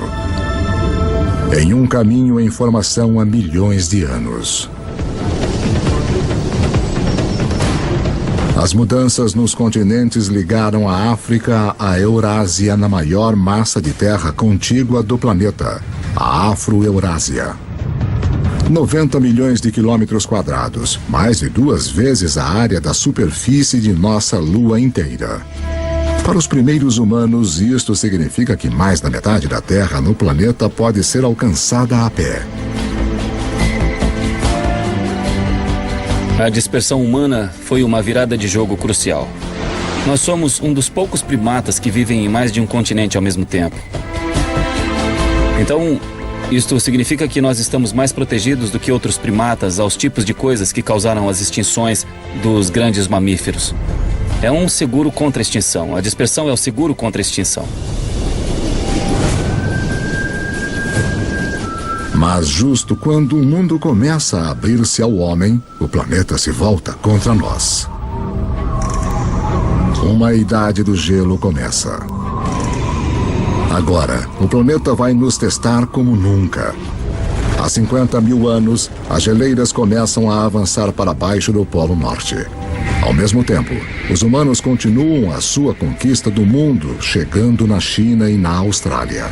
Em um caminho em formação há milhões de anos. As mudanças nos continentes ligaram a África à Eurásia na maior massa de terra contígua do planeta, a Afro-Eurásia. 90 milhões de quilômetros quadrados, mais de 2 vezes a área da superfície de nossa Lua inteira. Para os primeiros humanos, isto significa que mais da metade da Terra no planeta pode ser alcançada a pé. A dispersão humana foi uma virada de jogo crucial. Nós somos um dos poucos primatas que vivem em mais de um continente ao mesmo tempo. Então, isto significa que nós estamos mais protegidos do que outros primatas aos tipos de coisas que causaram as extinções dos grandes mamíferos. É um seguro contra a extinção. A dispersão é o seguro contra a extinção. Mas justo quando o mundo começa a abrir-se ao homem, o planeta se volta contra nós. Uma idade do gelo começa. Agora, o planeta vai nos testar como nunca. Há 50 mil anos, as geleiras começam a avançar para baixo do Polo Norte. Ao mesmo tempo, os humanos continuam a sua conquista do mundo, chegando na China e na Austrália.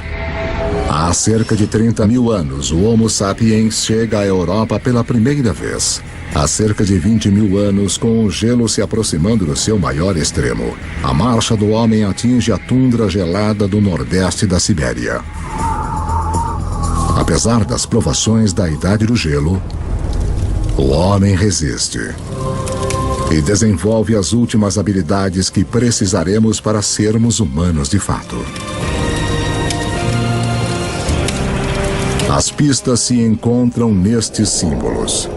Há cerca de 30 mil anos, o Homo sapiens chega à Europa pela primeira vez. Há cerca de 20 mil anos, com o gelo se aproximando do seu maior extremo, a marcha do homem atinge a tundra gelada do nordeste da Sibéria. Apesar das provações da Idade do Gelo, o homem resiste e desenvolve as últimas habilidades que precisaremos para sermos humanos de fato. As pistas se encontram nestes símbolos.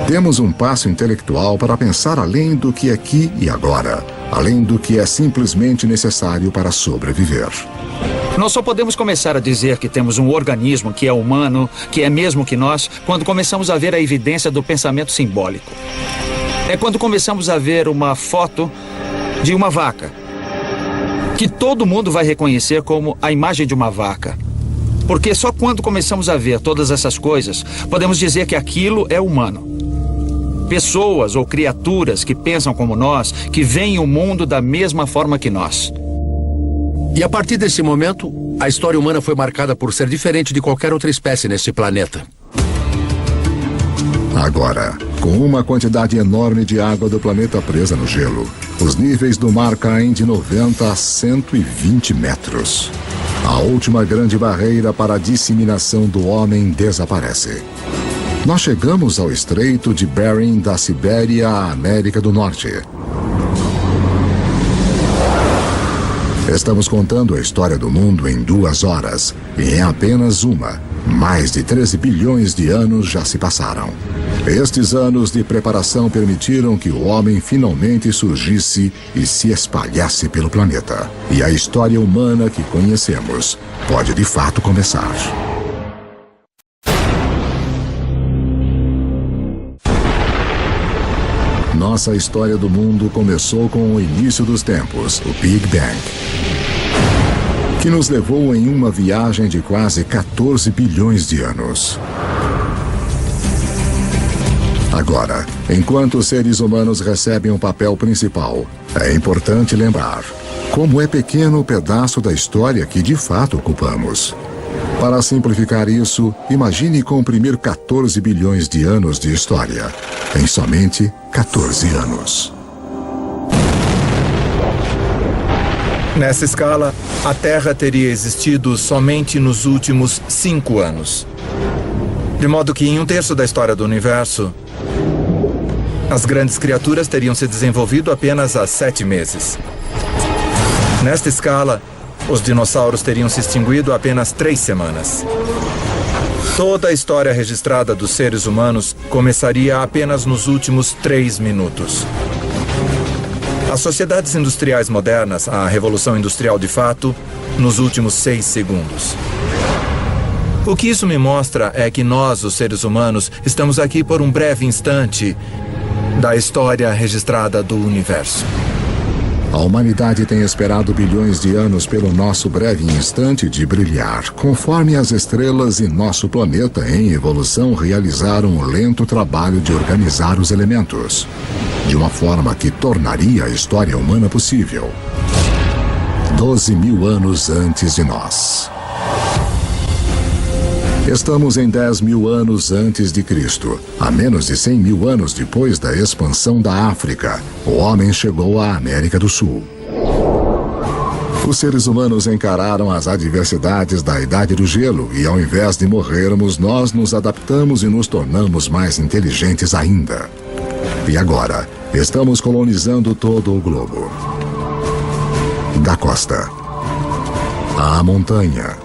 Temos um passo intelectual para pensar além do que é aqui e agora, além do que é simplesmente necessário para sobreviver. Nós só podemos começar a dizer que temos um organismo que é humano, que é mesmo que nós, quando começamos a ver a evidência do pensamento simbólico. É quando começamos a ver uma foto de uma vaca, que todo mundo vai reconhecer como a imagem de uma vaca. Porque só quando começamos a ver todas essas coisas, podemos dizer que aquilo é humano. Pessoas ou criaturas que pensam como nós, que veem o mundo da mesma forma que nós. E a partir desse momento, a história humana foi marcada por ser diferente de qualquer outra espécie neste planeta. Agora, com uma quantidade enorme de água do planeta presa no gelo, os níveis do mar caem de 90 a 120 metros. A última grande barreira para a disseminação do homem desaparece. Nós chegamos ao Estreito de Bering da Sibéria à América do Norte. Estamos contando a história do mundo em 2 horas, e em apenas uma, mais de 13 bilhões de anos já se passaram. Estes anos de preparação permitiram que o homem finalmente surgisse e se espalhasse pelo planeta. E a história humana que conhecemos pode de fato começar. Nossa história do mundo começou com o início dos tempos, o Big Bang, que nos levou em uma viagem de quase 14 bilhões de anos. Agora, enquanto os seres humanos recebem um papel principal, é importante lembrar como é pequeno o pedaço da história que de fato ocupamos. Para simplificar isso, imagine comprimir 14 bilhões de anos de história em somente 14 anos. Nessa escala, a Terra teria existido somente nos últimos 5 anos. De modo que em 1/3 da história do universo, as grandes criaturas teriam se desenvolvido apenas há 7 meses. Nesta escala, os dinossauros teriam se extinguido há apenas 3 semanas. Toda a história registrada dos seres humanos começaria apenas nos últimos 3 minutos. As sociedades industriais modernas, a Revolução Industrial de fato, nos últimos 6 segundos. O que isso me mostra é que nós, os seres humanos, estamos aqui por um breve instante da história registrada do universo. A humanidade tem esperado bilhões de anos pelo nosso breve instante de brilhar, conforme as estrelas e nosso planeta em evolução realizaram um lento trabalho de organizar os elementos, de uma forma que tornaria a história humana possível. 12.000 anos antes de nós. Estamos em 10.000 anos antes de Cristo. A menos de 100.000 anos depois da expansão da África, o homem chegou à América do Sul. Os seres humanos encararam as adversidades da Idade do Gelo e, ao invés de morrermos, nós nos adaptamos e nos tornamos mais inteligentes ainda. E agora, estamos colonizando todo o globo. Da costa à montanha,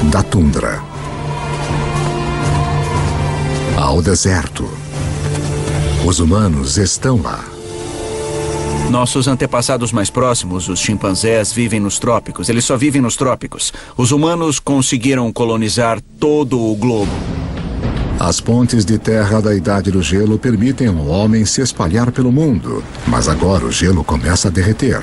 da tundra ao deserto. Os humanos estão lá. Nossos antepassados mais próximos, os chimpanzés, vivem nos trópicos. Eles só vivem nos trópicos. Os humanos conseguiram colonizar todo o globo. As pontes de terra da Idade do Gelo permitem ao homem se espalhar pelo mundo, mas agora o gelo começa a derreter.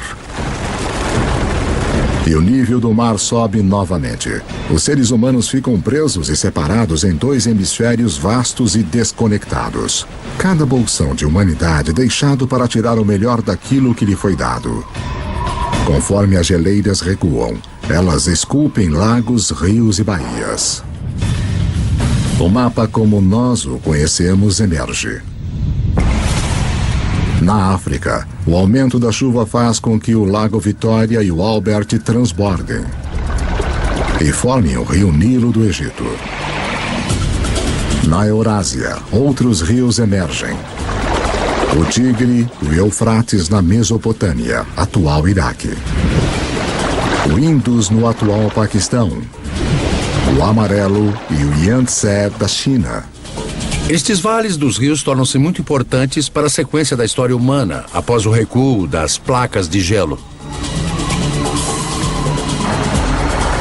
E o nível do mar sobe novamente. Os seres humanos ficam presos e separados em 2 hemisférios vastos e desconectados. Cada bolsão de humanidade deixado para tirar o melhor daquilo que lhe foi dado. Conforme as geleiras recuam, elas esculpem lagos, rios e baías. O mapa como nós o conhecemos emerge. Na África, o aumento da chuva faz com que o Lago Vitória e o Albert transbordem e formem o rio Nilo do Egito. Na Eurásia, outros rios emergem. O Tigre e o Eufrates na Mesopotâmia, atual Iraque. O Indus no atual Paquistão. O Amarelo e o Yangtze da China. Estes vales dos rios tornam-se muito importantes para a sequência da história humana, após o recuo das placas de gelo.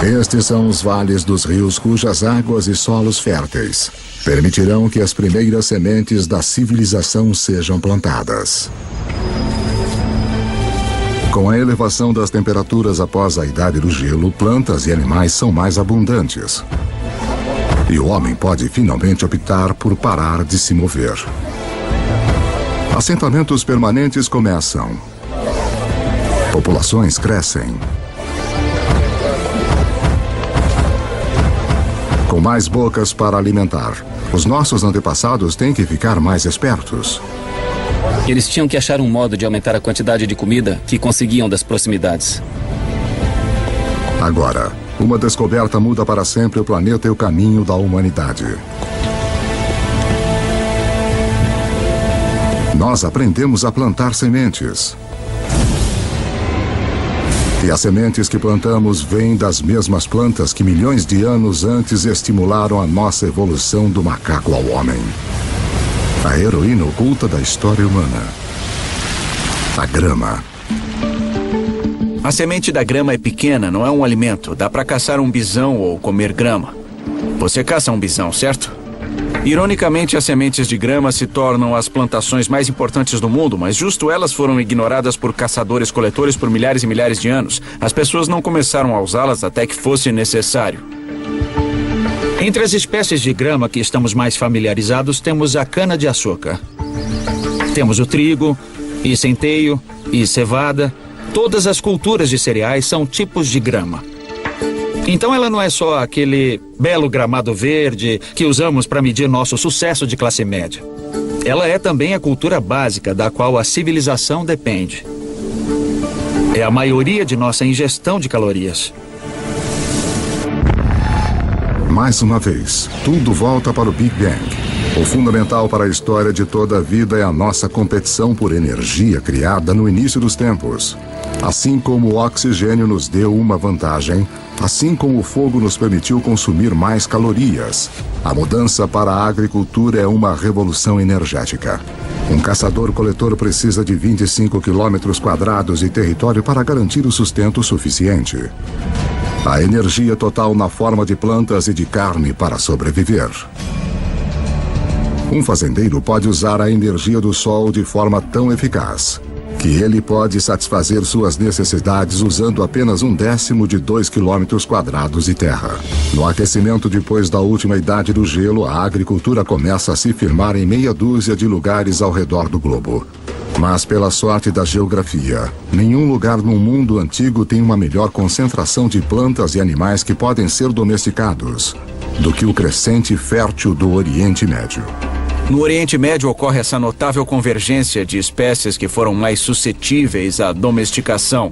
Estes são os vales dos rios cujas águas e solos férteis permitirão que as primeiras sementes da civilização sejam plantadas. Com a elevação das temperaturas após a Idade do Gelo, plantas e animais são mais abundantes. E o homem pode finalmente optar por parar de se mover. Assentamentos permanentes começam. Populações crescem. Com mais bocas para alimentar, os nossos antepassados têm que ficar mais espertos. Eles tinham que achar um modo de aumentar a quantidade de comida que conseguiam das proximidades. Agora, uma descoberta muda para sempre o planeta e o caminho da humanidade. Nós aprendemos a plantar sementes. E as sementes que plantamos vêm das mesmas plantas que milhões de anos antes estimularam a nossa evolução do macaco ao homem. A heroína oculta da história humana. A grama. A semente da grama é pequena, não é um alimento. Dá para caçar um bisão ou comer grama. Você caça um bisão, certo? Ironicamente, as sementes de grama se tornam as plantações mais importantes do mundo, mas justo elas foram ignoradas por caçadores-coletores por milhares e milhares de anos. As pessoas não começaram a usá-las até que fosse necessário. Entre as espécies de grama que estamos mais familiarizados, temos a cana-de-açúcar. Temos o trigo, e centeio, e cevada. Todas as culturas de cereais são tipos de grama. Então ela não é só aquele belo gramado verde que usamos para medir nosso sucesso de classe média. Ela é também a cultura básica da qual a civilização depende. É a maioria de nossa ingestão de calorias. Mais uma vez, tudo volta para o Big Bang. O fundamental para a história de toda a vida é a nossa competição por energia criada no início dos tempos. Assim como o oxigênio nos deu uma vantagem, assim como o fogo nos permitiu consumir mais calorias, a mudança para a agricultura é uma revolução energética. Um caçador-coletor precisa de 25 quilômetros quadrados de território para garantir o sustento suficiente. A energia total na forma de plantas e de carne para sobreviver. Um fazendeiro pode usar a energia do sol de forma tão eficaz que ele pode satisfazer suas necessidades usando apenas 1/10 de 2 quilômetros quadrados de terra. No aquecimento depois da última idade do gelo, a agricultura começa a se firmar em meia dúzia de lugares ao redor do globo. Mas pela sorte da geografia, nenhum lugar no mundo antigo tem uma melhor concentração de plantas e animais que podem ser domesticados do que o crescente fértil do Oriente Médio. No Oriente Médio ocorre essa notável convergência de espécies que foram mais suscetíveis à domesticação,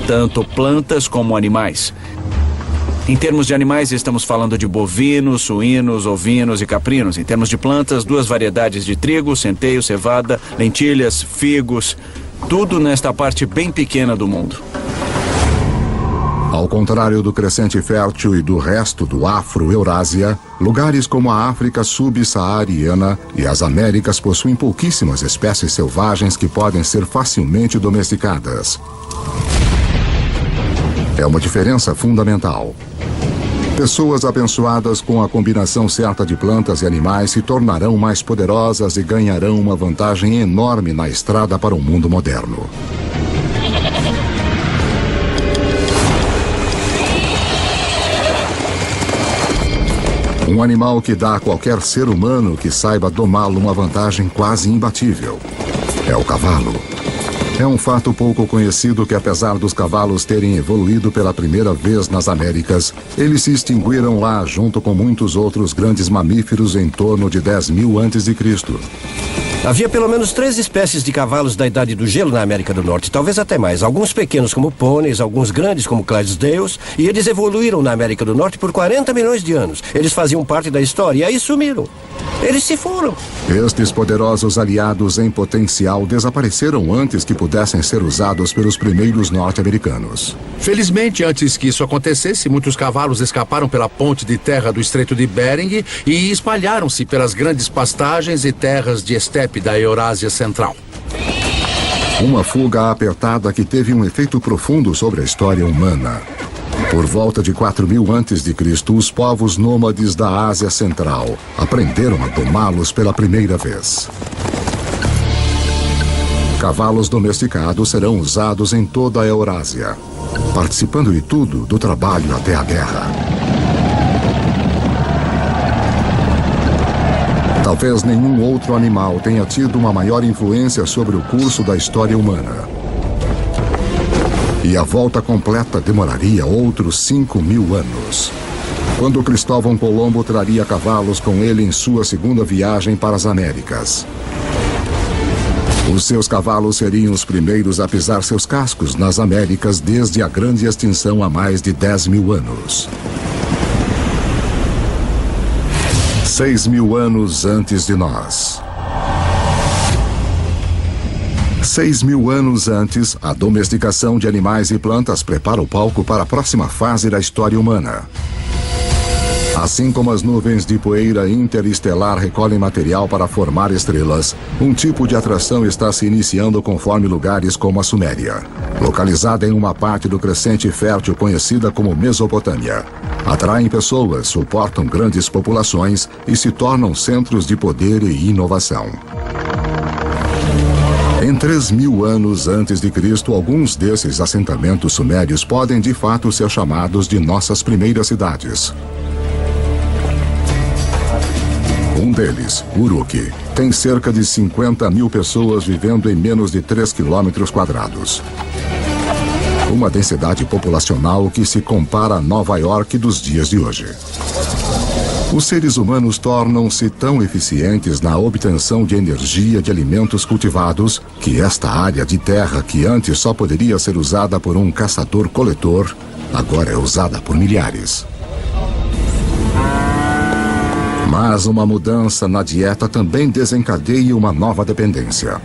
tanto plantas como animais. Em termos de animais, estamos falando de bovinos, suínos, ovinos e caprinos. Em termos de plantas, 2 variedades de trigo, centeio, cevada, lentilhas, figos, tudo nesta parte bem pequena do mundo. Ao contrário do crescente fértil e do resto do Afro-Eurásia, lugares como a África subsaariana e as Américas possuem pouquíssimas espécies selvagens que podem ser facilmente domesticadas. É uma diferença fundamental. Pessoas abençoadas com a combinação certa de plantas e animais se tornarão mais poderosas e ganharão uma vantagem enorme na estrada para o mundo moderno. Um animal que dá a qualquer ser humano que saiba domá-lo uma vantagem quase imbatível. É o cavalo. É um fato pouco conhecido que, apesar dos cavalos terem evoluído pela primeira vez nas Américas, eles se extinguiram lá junto com muitos outros grandes mamíferos em torno de 10.000 a.C. Havia pelo menos 3 espécies de cavalos da Idade do Gelo na América do Norte, talvez até mais. Alguns pequenos como pôneis, alguns grandes como Clydesdales, e eles evoluíram na América do Norte por 40 milhões de anos. Eles faziam parte da história e aí sumiram. Eles se foram. Estes poderosos aliados em potencial desapareceram antes que pudessem ser usados pelos primeiros norte-americanos. Felizmente, antes que isso acontecesse, muitos cavalos escaparam pela ponte de terra do Estreito de Bering e espalharam-se pelas grandes pastagens e terras de estepe da Eurásia Central. Uma fuga apertada que teve um efeito profundo sobre a história humana. Por volta de 4.000 a.C., os povos nômades da Ásia Central aprenderam a domá-los pela primeira vez. Cavalos domesticados serão usados em toda a Eurásia, participando de tudo, do trabalho até a guerra. Talvez nenhum outro animal tenha tido uma maior influência sobre o curso da história humana. E a volta completa demoraria outros 5.000 anos. Quando Cristóvão Colombo traria cavalos com ele em sua segunda viagem para as Américas. Os seus cavalos seriam os primeiros a pisar seus cascos nas Américas desde a grande extinção há mais de 10.000 anos. 6.000 anos antes de nós. 6.000 anos antes, a domesticação de animais e plantas prepara o palco para a próxima fase da história humana. Assim como as nuvens de poeira interestelar recolhem material para formar estrelas, um tipo de atração está se iniciando conforme lugares como a Suméria, localizada em uma parte do crescente fértil conhecida como Mesopotâmia. Atraem pessoas, suportam grandes populações e se tornam centros de poder e inovação. Em 3.000 anos antes de Cristo, alguns desses assentamentos sumérios podem de fato ser chamados de nossas primeiras cidades. Um deles, Uruk, tem cerca de 50.000 pessoas vivendo em menos de 3 quilômetros quadrados. Uma densidade populacional que se compara a Nova York dos dias de hoje. Os seres humanos tornam-se tão eficientes na obtenção de energia de alimentos cultivados que esta área de terra, que antes só poderia ser usada por um caçador-coletor, agora é usada por milhares. Mas uma mudança na dieta também desencadeia uma nova dependência.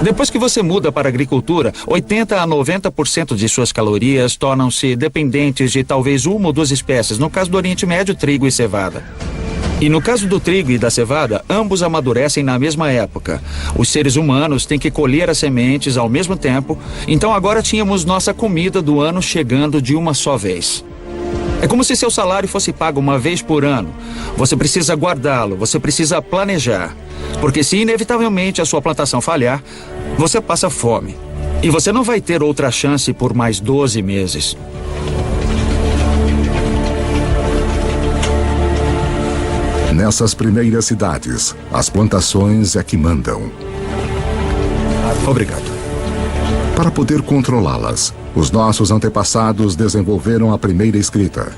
Depois que você muda para a agricultura, 80% a 90% de suas calorias tornam-se dependentes de talvez uma ou duas espécies, no caso do Oriente Médio, trigo e cevada. E no caso do trigo e da cevada, ambos amadurecem na mesma época. Os seres humanos têm que colher as sementes ao mesmo tempo, então agora tínhamos nossa comida do ano chegando de uma só vez. É como se seu salário fosse pago uma vez por ano. Você precisa guardá-lo, você precisa planejar. Porque se inevitavelmente a sua plantação falhar, você passa fome. E você não vai ter outra chance por mais 12 meses. Nessas primeiras cidades, as plantações é que mandam. Obrigado. Para poder controlá-las, os nossos antepassados desenvolveram a primeira escrita.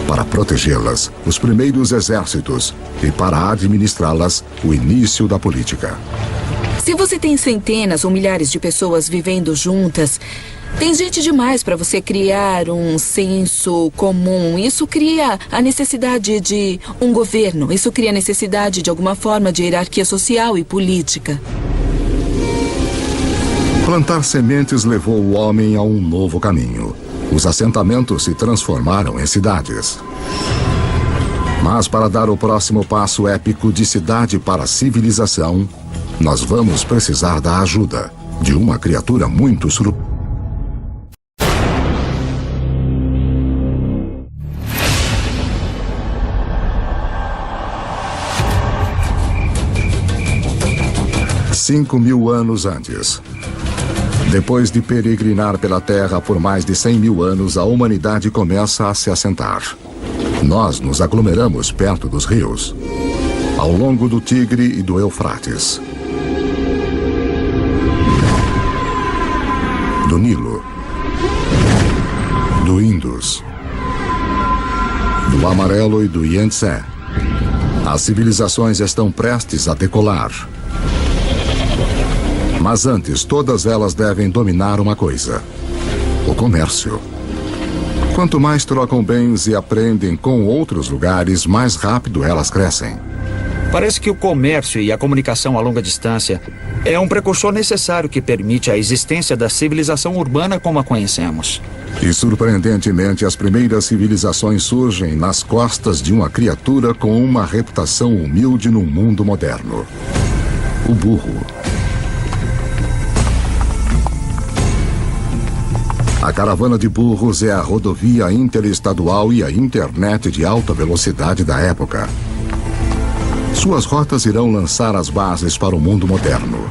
Para protegê-las, os primeiros exércitos. E para administrá-las, o início da política. Se você tem centenas ou milhares de pessoas vivendo juntas, tem gente demais para você criar um senso comum. Isso cria a necessidade de um governo. Isso cria a necessidade de alguma forma de hierarquia social e política. Plantar sementes levou o homem a um novo caminho. Os assentamentos se transformaram em cidades. Mas para dar o próximo passo épico de cidade para civilização, nós vamos precisar da ajuda de uma criatura muito surpreendente. $5.000 anos antes. Depois de peregrinar pela Terra por mais de 100.000 anos, a humanidade começa a se assentar. Nós nos aglomeramos perto dos rios, ao longo do Tigre e do Eufrates, do Nilo, do Indus, do Amarelo e do Yangtze. As civilizações estão prestes a decolar. Mas antes, todas elas devem dominar uma coisa: o comércio. Quanto mais trocam bens e aprendem com outros lugares, mais rápido elas crescem. Parece que o comércio e a comunicação a longa distância é um precursor necessário que permite a existência da civilização urbana como a conhecemos. E, surpreendentemente, as primeiras civilizações surgem nas costas de uma criatura com uma reputação humilde no mundo moderno: o burro. A caravana de burros é a rodovia interestadual e a internet de alta velocidade da época. Suas rotas irão lançar as bases para o mundo moderno.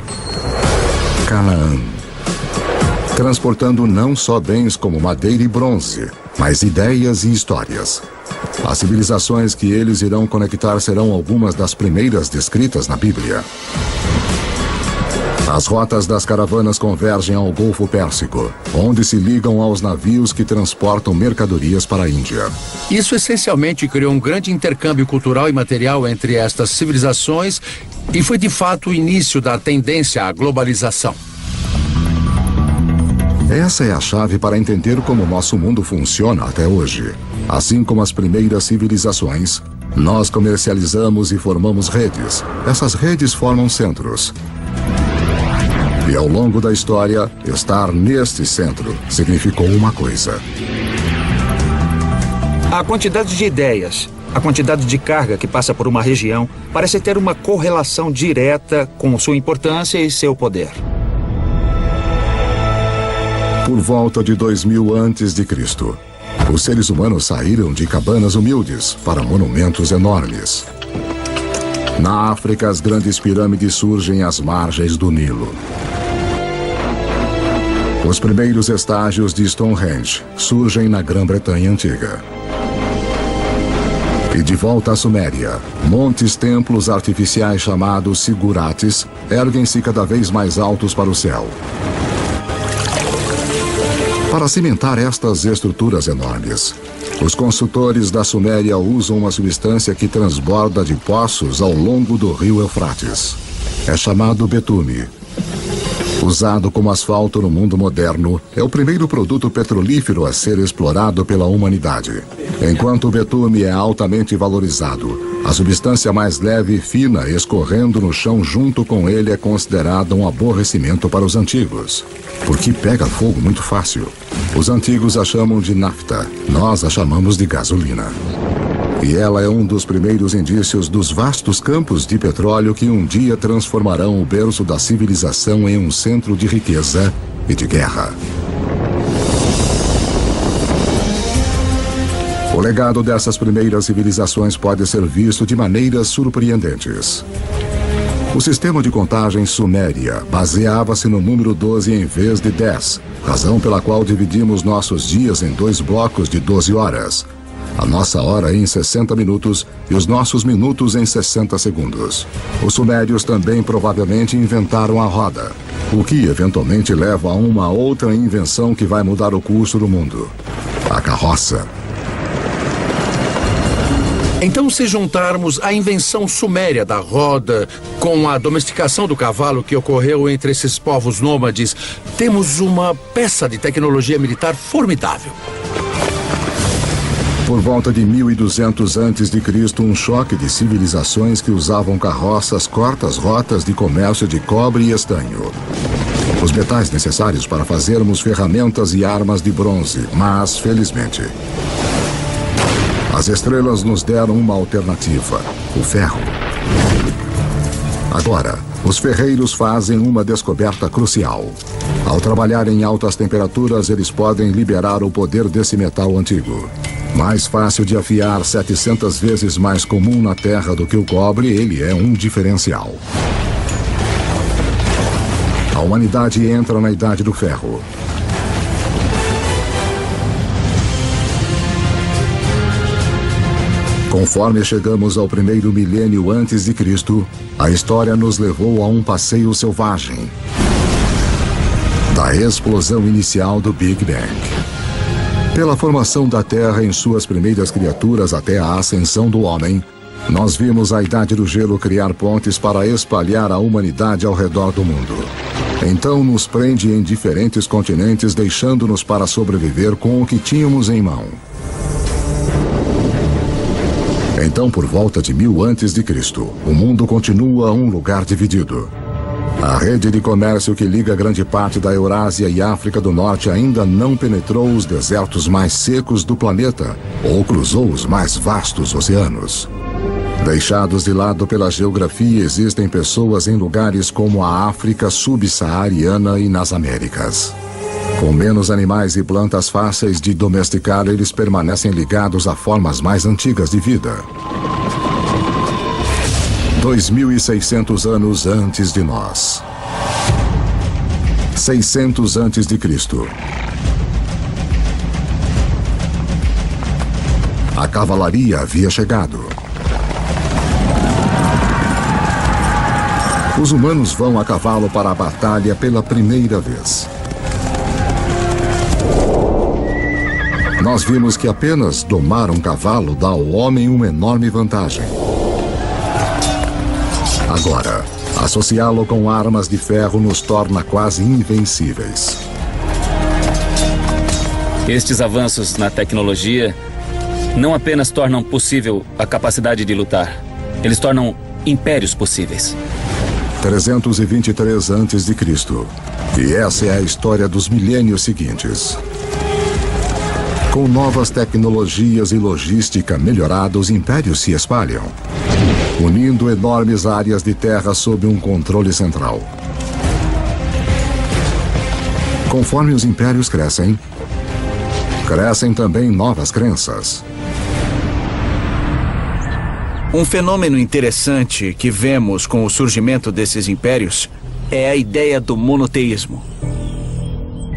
Canaã. transportando não só bens como madeira e bronze, mas ideias e histórias. As civilizações que eles irão conectar serão algumas das primeiras descritas na Bíblia. As rotas das caravanas convergem ao Golfo Pérsico, onde se ligam aos navios que transportam mercadorias para a Índia. Isso essencialmente criou um grande intercâmbio cultural e material entre estas civilizações e foi de fato o início da tendência à globalização. Essa é a chave para entender como o nosso mundo funciona até hoje. Assim como as primeiras civilizações, nós comercializamos e formamos redes. Essas redes formam centros. E ao longo da história, estar neste centro significou uma coisa. A quantidade de ideias, a quantidade de carga que passa por uma região parece ter uma correlação direta com sua importância e seu poder. Por volta de 2000 a.C., os seres humanos saíram de cabanas humildes para monumentos enormes. Na África, as grandes pirâmides surgem às margens do Nilo. Os primeiros estágios de Stonehenge surgem na Grã-Bretanha Antiga. E de volta à Suméria, montes-templos artificiais chamados zigurates erguem-se cada vez mais altos para o céu. Para cimentar estas estruturas enormes, os construtores da Suméria usam uma substância que transborda de poços ao longo do rio Eufrates. É chamado betume. Usado como asfalto no mundo moderno, é o primeiro produto petrolífero a ser explorado pela humanidade. Enquanto o betume é altamente valorizado, a substância mais leve e fina escorrendo no chão junto com ele é considerada um aborrecimento para os antigos, porque pega fogo muito fácil. Os antigos a chamam de nafta, nós a chamamos de gasolina. E ela é um dos primeiros indícios dos vastos campos de petróleo que um dia transformarão o berço da civilização em um centro de riqueza e de guerra. O legado dessas primeiras civilizações pode ser visto de maneiras surpreendentes. O sistema de contagem suméria baseava-se no número 12 em vez de 10, razão pela qual dividimos nossos dias em 2 blocos de 12 horas. A nossa hora em 60 minutos e os nossos minutos em 60 segundos. Os sumérios também provavelmente inventaram a roda, o que eventualmente leva a uma outra invenção que vai mudar o curso do mundo: a carroça. Então, se juntarmos a invenção suméria da roda com a domesticação do cavalo que ocorreu entre esses povos nômades, temos uma peça de tecnologia militar formidável. Por volta de 1200 a.C., um choque de civilizações que usavam carroças corta as rotas de comércio de cobre e estanho. Os metais necessários para fazermos ferramentas e armas de bronze, mas, felizmente, as estrelas nos deram uma alternativa: o ferro. Agora, os ferreiros fazem uma descoberta crucial. Ao trabalhar em altas temperaturas, eles podem liberar o poder desse metal antigo. Mais fácil de afiar, 700 vezes mais comum na Terra do que o cobre, ele é um diferencial. A humanidade entra na Idade do Ferro. Conforme chegamos ao primeiro milênio antes de Cristo, a história nos levou a um passeio selvagem. Da explosão inicial do Big Bang. Pela formação da Terra em suas primeiras criaturas até a ascensão do homem, nós vimos a Idade do Gelo criar pontes para espalhar a humanidade ao redor do mundo. Então nos prende em diferentes continentes, deixando-nos para sobreviver com o que tínhamos em mão. Então, por volta de 1000 a.C., o mundo continua um lugar dividido. A rede de comércio que liga grande parte da Eurásia e África do Norte ainda não penetrou os desertos mais secos do planeta ou cruzou os mais vastos oceanos. Deixados de lado pela geografia, existem pessoas em lugares como a África subsaariana e nas Américas. Com menos animais e plantas fáceis de domesticar, eles permanecem ligados a formas mais antigas de vida. 2600 anos antes de nós. 600 a.C. A cavalaria havia chegado. Os humanos vão a cavalo para a batalha pela primeira vez. Nós vimos que apenas domar um cavalo dá ao homem uma enorme vantagem. Agora, associá-lo com armas de ferro nos torna quase invencíveis. Estes avanços na tecnologia não apenas tornam possível a capacidade de lutar, eles tornam impérios possíveis. 323 a.C. E essa é a história dos milênios seguintes. Com novas tecnologias e logística melhorada, os impérios se espalham, unindo enormes áreas de terra sob um controle central. Conforme os impérios crescem, crescem também novas crenças. Um fenômeno interessante que vemos com o surgimento desses impérios é a ideia do monoteísmo.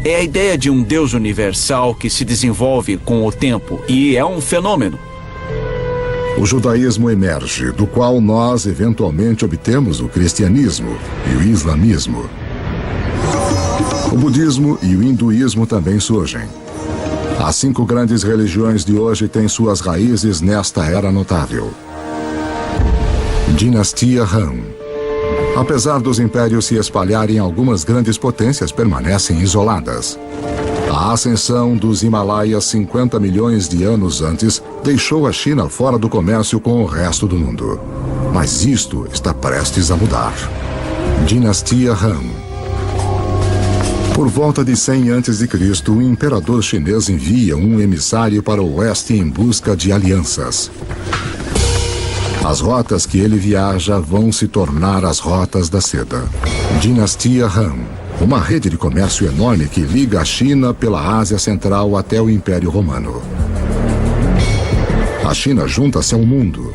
É a ideia de um Deus universal que se desenvolve com o tempo e é um fenômeno. O judaísmo emerge, do qual nós eventualmente obtemos o cristianismo e o islamismo. O budismo e o hinduísmo também surgem. As 5 grandes religiões de hoje têm suas raízes nesta era notável. Dinastia Han. Apesar dos impérios se espalharem, algumas grandes potências permanecem isoladas. A ascensão dos Himalaias 50 milhões de anos antes deixou a China fora do comércio com o resto do mundo. Mas isto está prestes a mudar. Dinastia Han. Por volta de 100 a.C., o imperador chinês envia um emissário para o oeste em busca de alianças. As rotas que ele viaja vão se tornar as rotas da seda. Dinastia Han. Uma rede de comércio enorme que liga a China pela Ásia Central até o Império Romano. A China junta-se ao mundo.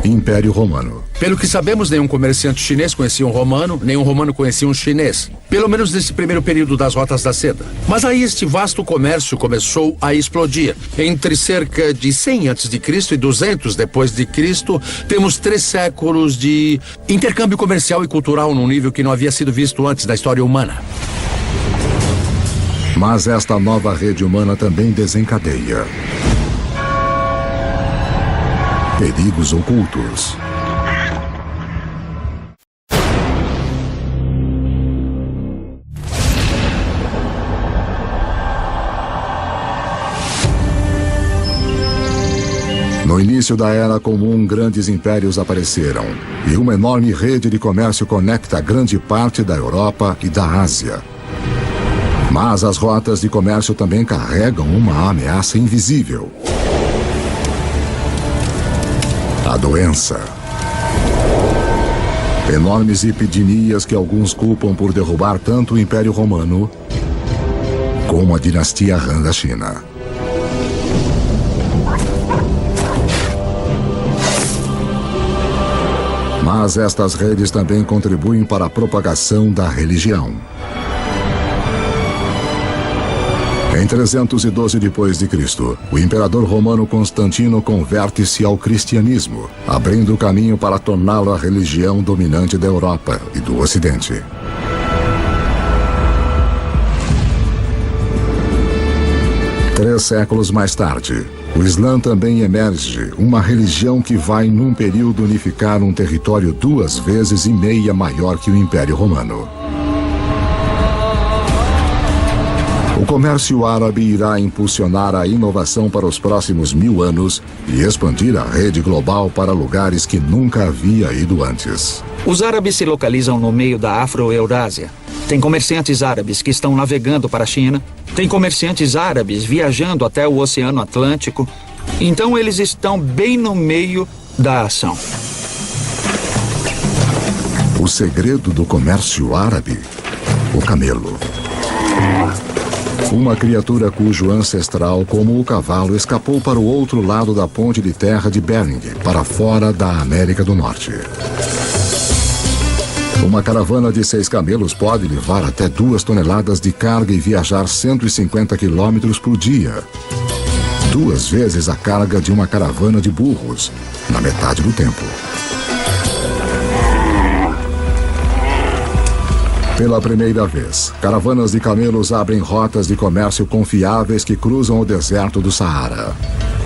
Império Romano. Pelo que sabemos, nenhum comerciante chinês conhecia um romano, nenhum romano conhecia um chinês. Pelo menos nesse primeiro período das rotas da seda. Mas aí este vasto comércio começou a explodir. Entre cerca de 100 a.C. e 200 depois de Cristo, temos 3 séculos de intercâmbio comercial e cultural num nível que não havia sido visto antes da história humana. Mas esta nova rede humana também desencadeia perigos ocultos. No início da Era Comum, grandes impérios apareceram, e uma enorme rede de comércio conecta grande parte da Europa e da Ásia. Mas as rotas de comércio também carregam uma ameaça invisível. A doença. Enormes epidemias que alguns culpam por derrubar tanto o Império Romano como a dinastia Han da China. Mas estas redes também contribuem para a propagação da religião. Em 312 d.C., o imperador romano Constantino converte-se ao cristianismo, abrindo o caminho para torná-lo a religião dominante da Europa e do Ocidente. Três séculos mais tarde, o Islã também emerge, uma religião que vai, num período, unificar um território 2,5 vezes maior que o Império Romano. O comércio árabe irá impulsionar a inovação para os próximos 1000 anos e expandir a rede global para lugares que nunca havia ido antes. Os árabes se localizam no meio da Afro-Eurásia. Tem comerciantes árabes que estão navegando para a China. Tem comerciantes árabes viajando até o Oceano Atlântico. Então eles estão bem no meio da ação. O segredo do comércio árabe? O camelo. Uma criatura cujo ancestral, como o cavalo, escapou para o outro lado da ponte de terra de Bering, para fora da América do Norte. Uma caravana de 6 camelos pode levar até 2 toneladas de carga e viajar 150 quilômetros por dia. 2 vezes a carga de uma caravana de burros, na metade do tempo. Pela primeira vez, caravanas de camelos abrem rotas de comércio confiáveis que cruzam o deserto do Saara,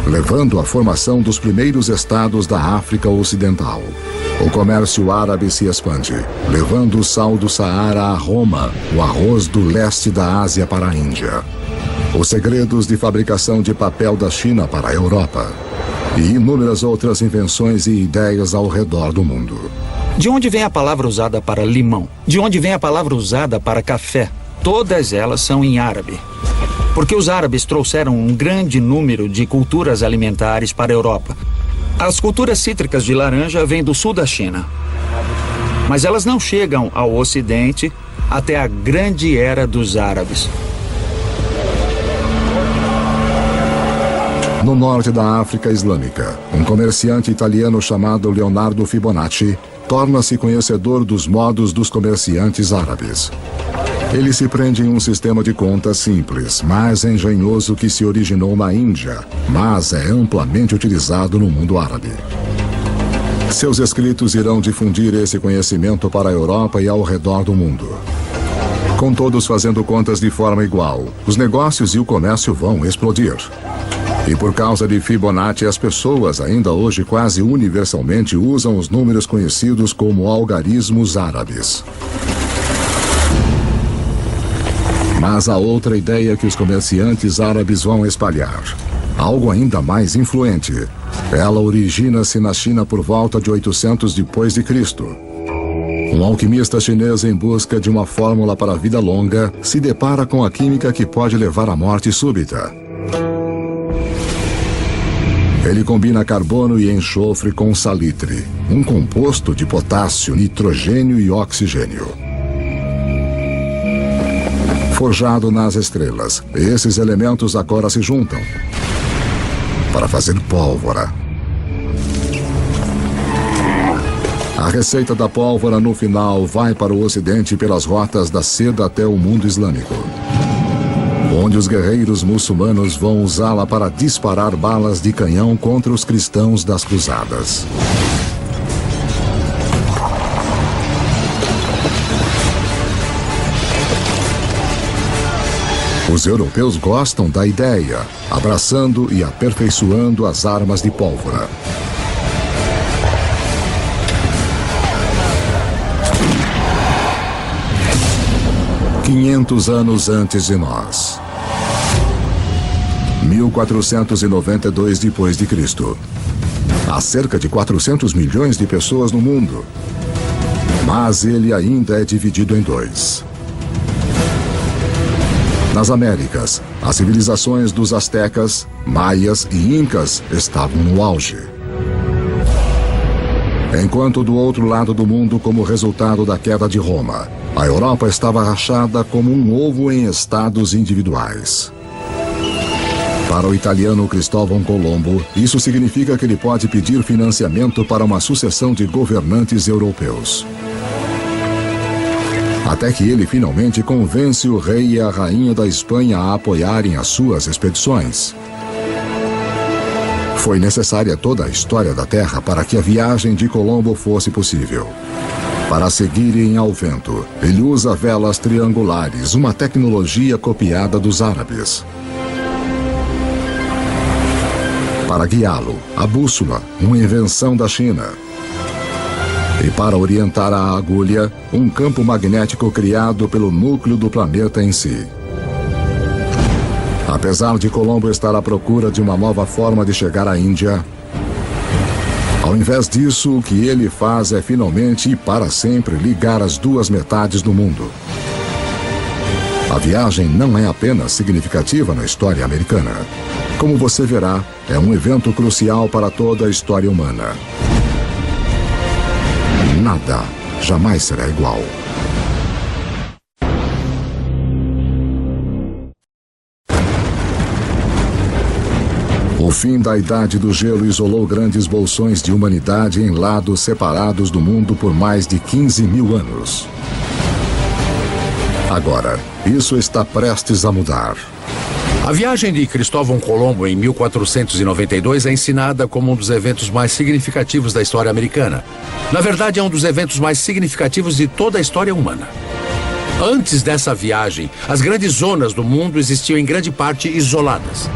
levando à formação dos primeiros estados da África Ocidental. O comércio árabe se expande, levando o sal do Saara a Roma, o arroz do leste da Ásia para a Índia, os segredos de fabricação de papel da China para a Europa e inúmeras outras invenções e ideias ao redor do mundo. De onde vem a palavra usada para limão? De onde vem a palavra usada para café? Todas elas são em árabe. Porque os árabes trouxeram um grande número de culturas alimentares para a Europa. As culturas cítricas de laranja vêm do sul da China. Mas elas não chegam ao Ocidente até a grande era dos árabes. No norte da África Islâmica, um comerciante italiano chamado Leonardo Fibonacci torna-se conhecedor dos modos dos comerciantes árabes. Ele se prende em um sistema de contas simples, mais engenhoso que se originou na Índia, mas é amplamente utilizado no mundo árabe. Seus escritos irão difundir esse conhecimento para a Europa e ao redor do mundo. Com todos fazendo contas de forma igual, os negócios e o comércio vão explodir. E por causa de Fibonacci, as pessoas ainda hoje quase universalmente usam os números conhecidos como algarismos árabes. Mas há outra ideia que os comerciantes árabes vão espalhar. Algo ainda mais influente. Ela origina-se na China por volta de 800 depois de Cristo. Um alquimista chinês em busca de uma fórmula para a vida longa se depara com a química que pode levar à morte súbita. Ele combina carbono e enxofre com salitre, um composto de potássio, nitrogênio e oxigênio. Forjado nas estrelas, esses elementos agora se juntam para fazer pólvora. A receita da pólvora no final vai para o Ocidente pelas rotas da seda até o mundo islâmico, onde os guerreiros muçulmanos vão usá-la para disparar balas de canhão contra os cristãos das cruzadas. Os europeus gostam da ideia, abraçando e aperfeiçoando as armas de pólvora. "500 anos antes de nós. 1492 depois de Cristo. Há cerca de 400 milhões de pessoas no mundo, mas ele ainda é dividido em 2. Nas Américas, as civilizações dos astecas, maias e incas estavam no auge. Enquanto do outro lado do mundo, como resultado da queda de Roma, a Europa estava rachada como um ovo em estados individuais. Para o italiano Cristóvão Colombo, isso significa que ele pode pedir financiamento para uma sucessão de governantes europeus. Até que ele finalmente convence o rei e a rainha da Espanha a apoiarem as suas expedições. Foi necessária toda a história da Terra para que a viagem de Colombo fosse possível. Para seguirem ao vento, ele usa velas triangulares, uma tecnologia copiada dos árabes. Para guiá-lo, a bússola, uma invenção da China. E para orientar a agulha, um campo magnético criado pelo núcleo do planeta em si. Apesar de Colombo estar à procura de uma nova forma de chegar à Índia, ao invés disso, o que ele faz é finalmente e para sempre ligar as duas metades do mundo. A viagem não é apenas significativa na história americana. Como você verá, é um evento crucial para toda a história humana. Nada jamais será igual. O O fim da Idade do Gelo isolou grandes bolsões de humanidade em lados separados do mundo por mais de 15 mil anos. Agora, isso está prestes a mudar. A viagem de Cristóvão Colombo em 1492 é ensinada como um dos eventos mais significativos da história americana. Na verdade, é um dos eventos mais significativos de toda a história humana. Antes dessa viagem, as grandes zonas do mundo existiam em grande parte isoladas.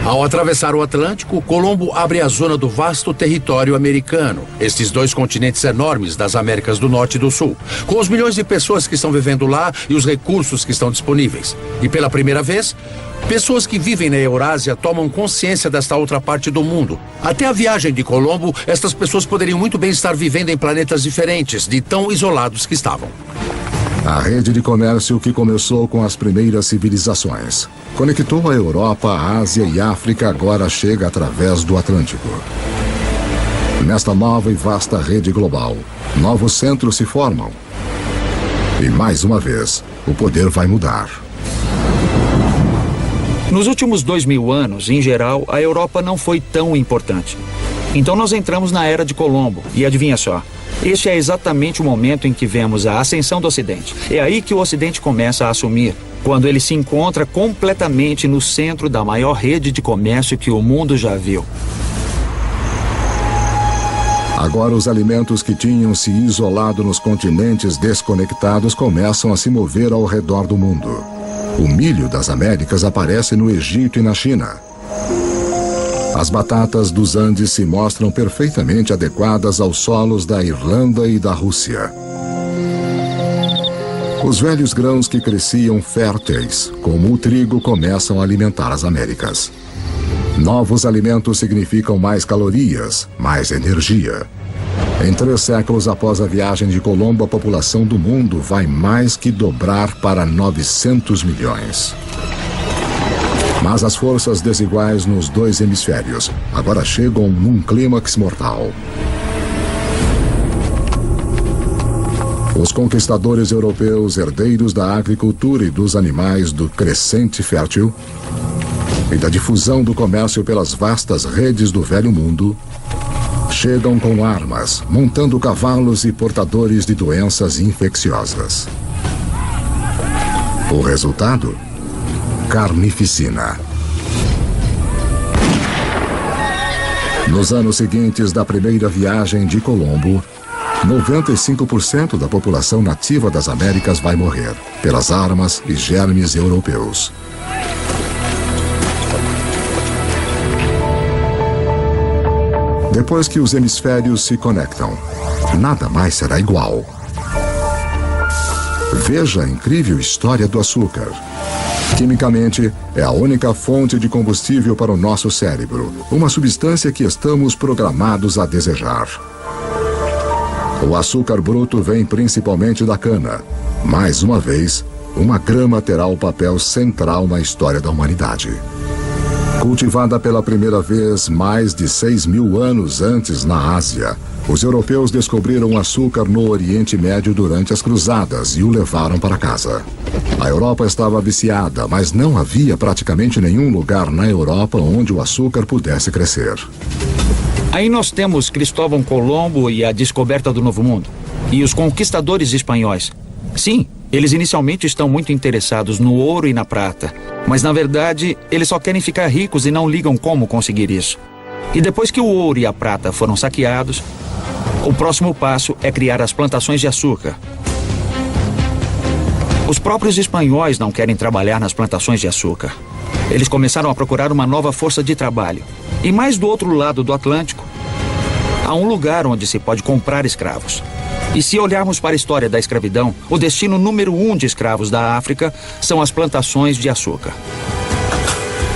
Ao atravessar o Atlântico, Colombo abre a zona do vasto território americano, estes dois continentes enormes das Américas do Norte e do Sul, com os milhões de pessoas que estão vivendo lá e os recursos que estão disponíveis. E pela primeira vez, pessoas que vivem na Eurásia tomam consciência desta outra parte do mundo. Até a viagem de Colombo, estas pessoas poderiam muito bem estar vivendo em planetas diferentes, de tão isolados que estavam. A rede de comércio que começou com as primeiras civilizações conectou a Europa, a Ásia e a África, agora chega através do Atlântico. Nesta nova e vasta rede global, novos centros se formam. E mais uma vez, o poder vai mudar. Nos últimos 2000 anos, em geral, a Europa não foi tão importante. Então nós entramos na Era de Colombo, e adivinha só, este é exatamente o momento em que vemos a ascensão do Ocidente. É aí que o Ocidente começa a assumir, quando ele se encontra completamente no centro da maior rede de comércio que o mundo já viu. Agora os alimentos que tinham se isolado nos continentes desconectados começam a se mover ao redor do mundo. O milho das Américas aparece no Egito e na China. As batatas dos Andes se mostram perfeitamente adequadas aos solos da Irlanda e da Rússia. Os velhos grãos que cresciam férteis, como o trigo, começam a alimentar as Américas. Novos alimentos significam mais calorias, mais energia. Em 3 séculos após a viagem de Colombo, a população do mundo vai mais que dobrar para 900 milhões. Mas as forças desiguais nos 2 hemisférios agora chegam num clímax mortal. Os conquistadores europeus, herdeiros da agricultura e dos animais do crescente fértil e da difusão do comércio pelas vastas redes do Velho Mundo, chegam com armas, montando cavalos e portadores de doenças infecciosas. O resultado? Carnificina. Nos anos seguintes da primeira viagem de Colombo, 95% da população nativa das Américas vai morrer pelas armas e germes europeus. Depois que os hemisférios se conectam, nada mais será igual. Veja a incrível história do açúcar. Quimicamente, é a única fonte de combustível para o nosso cérebro, uma substância que estamos programados a desejar. O açúcar bruto vem principalmente da cana. Mais uma vez, uma grama terá o papel central na história da humanidade. Cultivada pela primeira vez mais de 6.000 anos antes na Ásia, os europeus descobriram o açúcar no Oriente Médio durante as cruzadas e o levaram para casa. A Europa estava viciada, mas não havia praticamente nenhum lugar na Europa onde o açúcar pudesse crescer. Aí nós temos Cristóvão Colombo e a descoberta do Novo Mundo. E os conquistadores espanhóis. Sim, eles inicialmente estão muito interessados no ouro e na prata. Mas na verdade, eles só querem ficar ricos e não ligam como conseguir isso. E depois que o ouro e a prata foram saqueados, o próximo passo é criar as plantações de açúcar. Os próprios espanhóis não querem trabalhar nas plantações de açúcar. Eles começaram a procurar uma nova força de trabalho. E mais do outro lado do Atlântico, há um lugar onde se pode comprar escravos. E se olharmos para a história da escravidão, o destino número 1 de escravos da África são as plantações de açúcar.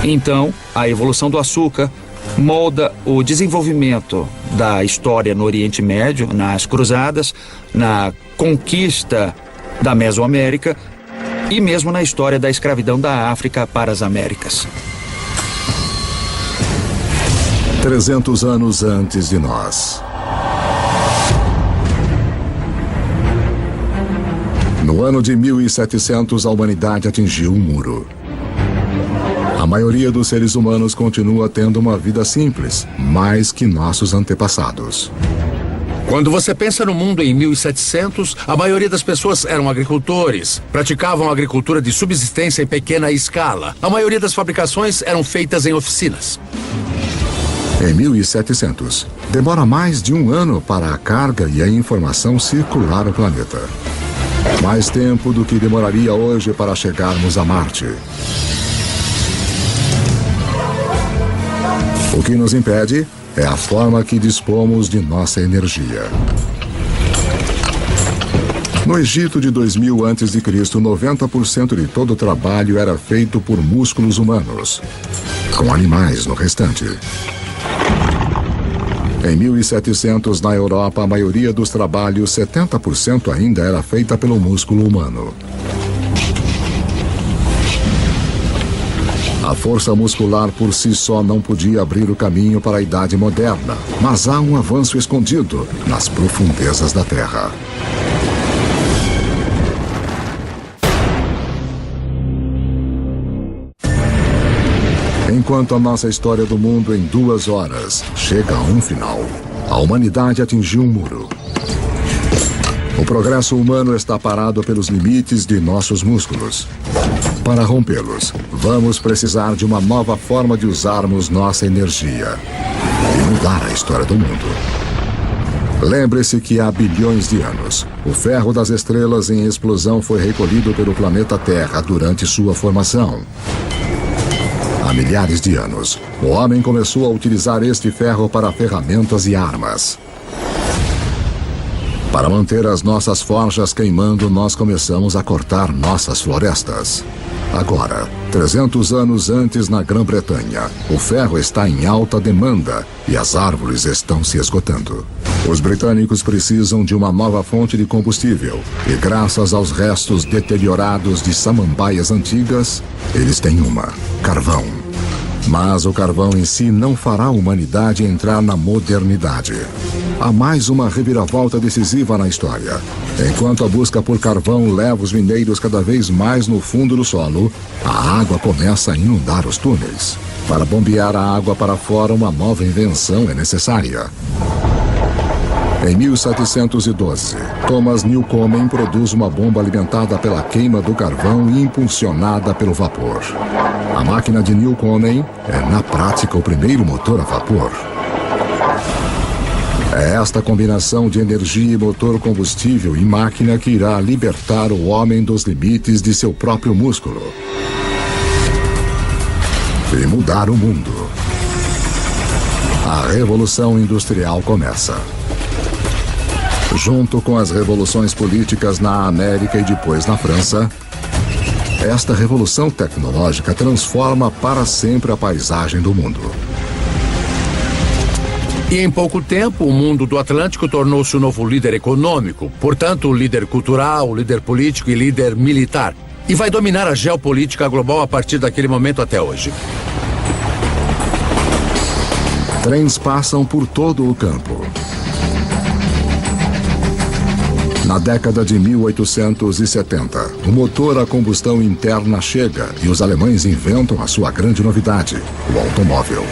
Então, a evolução do açúcar molda o desenvolvimento da história no Oriente Médio, nas cruzadas, na conquista da Mesoamérica e mesmo na história da escravidão da África para as Américas. 300 anos antes de nós. No ano de 1700, a humanidade atingiu um muro. A A maioria dos seres humanos continua tendo uma vida simples, mais que nossos antepassados. Quando você pensa no mundo em 1700, a maioria das pessoas eram agricultores, praticavam agricultura de subsistência em pequena escala. A maioria das fabricações eram feitas em oficinas. Em 1700, demora mais de 1 ano para a carga e a informação circular o planeta. Mais tempo do que demoraria hoje para chegarmos a Marte. O que nos impede é a forma que dispomos de nossa energia. No Egito de 2000 a.C., 90% de todo o trabalho era feito por músculos humanos, com animais no restante. Em 1700, na Europa, a maioria dos trabalhos, 70% ainda era feita pelo músculo humano. A força muscular por si só não podia abrir o caminho para a Idade Moderna, mas há um avanço escondido nas profundezas da Terra. Enquanto a nossa história do mundo em 2 horas chega a um final, a humanidade atingiu um muro. O progresso humano está parado pelos limites de nossos músculos. Para rompê-los, vamos precisar de uma nova forma de usarmos nossa energia e mudar a história do mundo. Lembre-se que há bilhões de anos, o ferro das estrelas em explosão foi recolhido pelo planeta Terra durante sua formação. Há milhares de anos, o homem começou a utilizar este ferro para ferramentas e armas. Para manter as nossas forjas queimando, nós começamos a cortar nossas florestas. Agora, 300 anos antes na Grã-Bretanha, o ferro está em alta demanda e as árvores estão se esgotando. Os britânicos precisam de uma nova fonte de combustível e, graças aos restos deteriorados de samambaias antigas, eles têm uma: carvão. Mas o carvão em si não fará a humanidade entrar na modernidade. Há mais uma reviravolta decisiva na história. Enquanto a busca por carvão leva os mineiros cada vez mais no fundo do solo, a água começa a inundar os túneis. Para bombear a água para fora, uma nova invenção é necessária. Em 1712, Thomas Newcomen produz uma bomba alimentada pela queima do carvão e impulsionada pelo vapor. A máquina de Newcomen é, na prática, o primeiro motor a vapor. É esta combinação de energia e motor combustível e máquina que irá libertar o homem dos limites de seu próprio músculo e mudar o mundo. A Revolução Industrial começa. Junto com as revoluções políticas na América e depois na França, esta revolução tecnológica transforma para sempre a paisagem do mundo. E em pouco tempo, o mundo do Atlântico tornou-se o novo líder econômico, portanto, líder cultural, líder político e líder militar. E vai dominar a geopolítica global a partir daquele momento até hoje. Trens passam por todo o campo. Na década de 1870, o motor a combustão interna chega e os alemães inventam a sua grande novidade, o automóvel.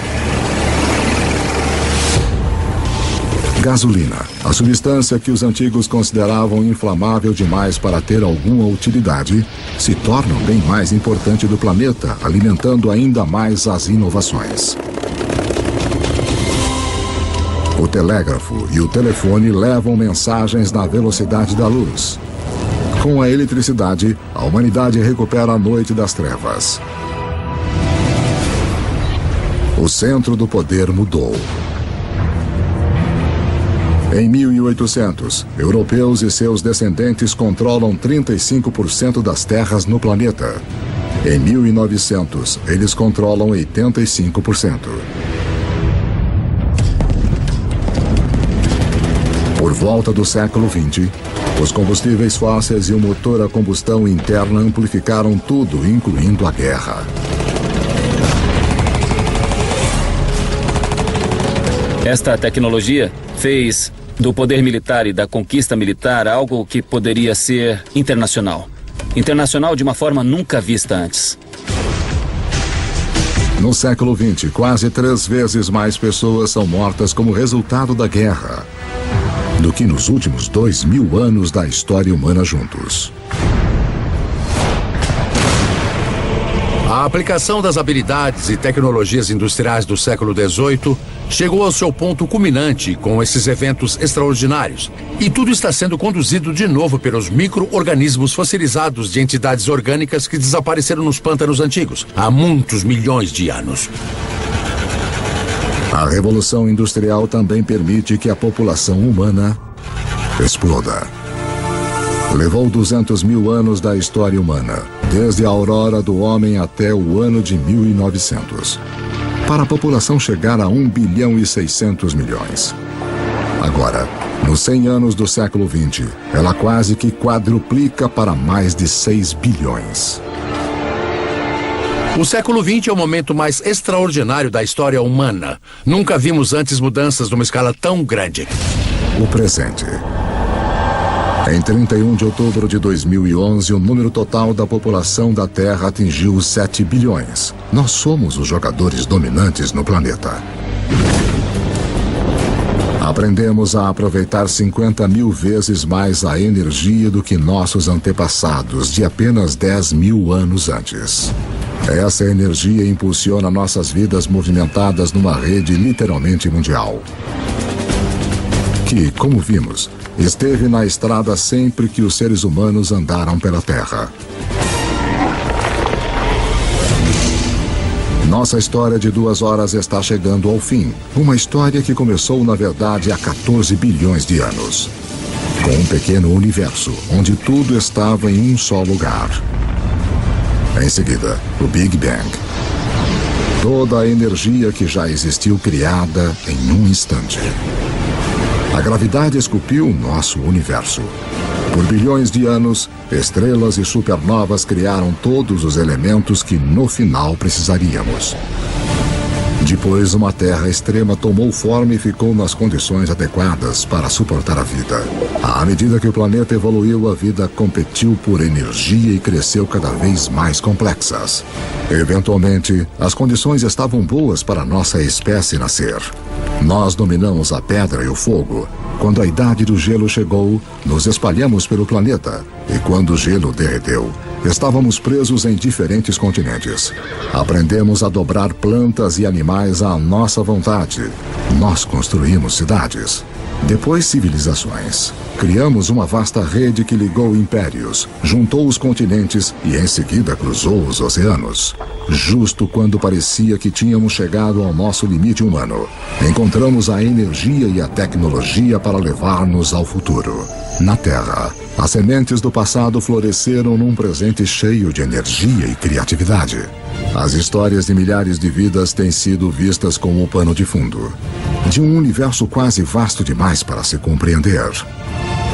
Gasolina, a substância que os antigos consideravam inflamável demais para ter alguma utilidade, se torna o bem mais importante do planeta, alimentando ainda mais as inovações. O telégrafo e o telefone levam mensagens na velocidade da luz. Com a eletricidade, a humanidade recupera a noite das trevas. O centro do poder mudou. Em 1800, europeus e seus descendentes controlam 35% das terras no planeta. Em 1900, eles controlam 85%. Por volta do século XX, os combustíveis fósseis e o motor a combustão interna amplificaram tudo, incluindo a guerra. Esta tecnologia fez do poder militar e da conquista militar algo que poderia ser internacional. Internacional de uma forma nunca vista antes. No século XX, quase 3 vezes mais pessoas são mortas como resultado da guerra do que nos últimos 2.000 anos da história humana juntos. A aplicação das habilidades e tecnologias industriais do século XVIII chegou ao seu ponto culminante com esses eventos extraordinários. E tudo está sendo conduzido de novo pelos micro-organismos fossilizados de entidades orgânicas que desapareceram nos pântanos antigos há muitos milhões de anos. A Revolução Industrial também permite que a população humana exploda. Levou 200.000 anos da história humana, desde a aurora do homem até o ano de 1900, para a população chegar a 1 bilhão e 600 milhões. Agora, nos 100 anos do século XX, ela quase que quadruplica para mais de 6 bilhões. O século XX é o momento mais extraordinário da história humana. Nunca vimos antes mudanças numa escala tão grande. O presente. Em 31 de outubro de 2011, o número total da população da Terra atingiu os 7 bilhões. Nós somos os jogadores dominantes no planeta. Aprendemos a aproveitar 50.000 vezes mais a energia do que nossos antepassados de apenas 10.000 anos antes. Essa energia impulsiona nossas vidas movimentadas numa rede literalmente mundial, que, como vimos, esteve na estrada sempre que os seres humanos andaram pela Terra. Nossa história de 2 horas está chegando ao fim. Uma história que começou, na verdade, há 14 bilhões de anos. Com um pequeno universo, onde tudo estava em um só lugar. Em seguida, o Big Bang. Toda a energia que já existiu criada em um instante. A gravidade esculpiu o nosso universo. Por bilhões de anos, estrelas e supernovas criaram todos os elementos que no final precisaríamos. Depois, uma Terra extrema tomou forma e ficou nas condições adequadas para suportar a vida. À medida que o planeta evoluiu, a vida competiu por energia e cresceu cada vez mais complexas. Eventualmente, as condições estavam boas para a nossa espécie nascer. Nós dominamos a pedra e o fogo. Quando a idade do gelo chegou, nos espalhamos pelo planeta. E quando o gelo derreteu, estávamos presos em diferentes continentes. Aprendemos a dobrar plantas e animais à nossa vontade. Nós construímos cidades. Depois, civilizações. Criamos uma vasta rede que ligou impérios, juntou os continentes e em seguida cruzou os oceanos. Justo quando parecia que tínhamos chegado ao nosso limite humano, encontramos a energia e a tecnologia para levar-nos ao futuro. Na Terra, as sementes do passado floresceram num presente cheio de energia e criatividade. As histórias de milhares de vidas têm sido vistas como o pano de fundo de um universo quase vasto demais para se compreender.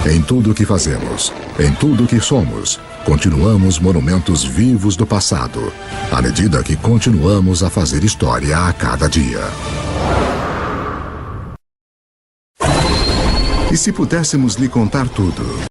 Em tudo o que fazemos, em tudo o que somos, continuamos monumentos vivos do passado, à medida que continuamos a fazer história a cada dia. E se pudéssemos lhe contar tudo?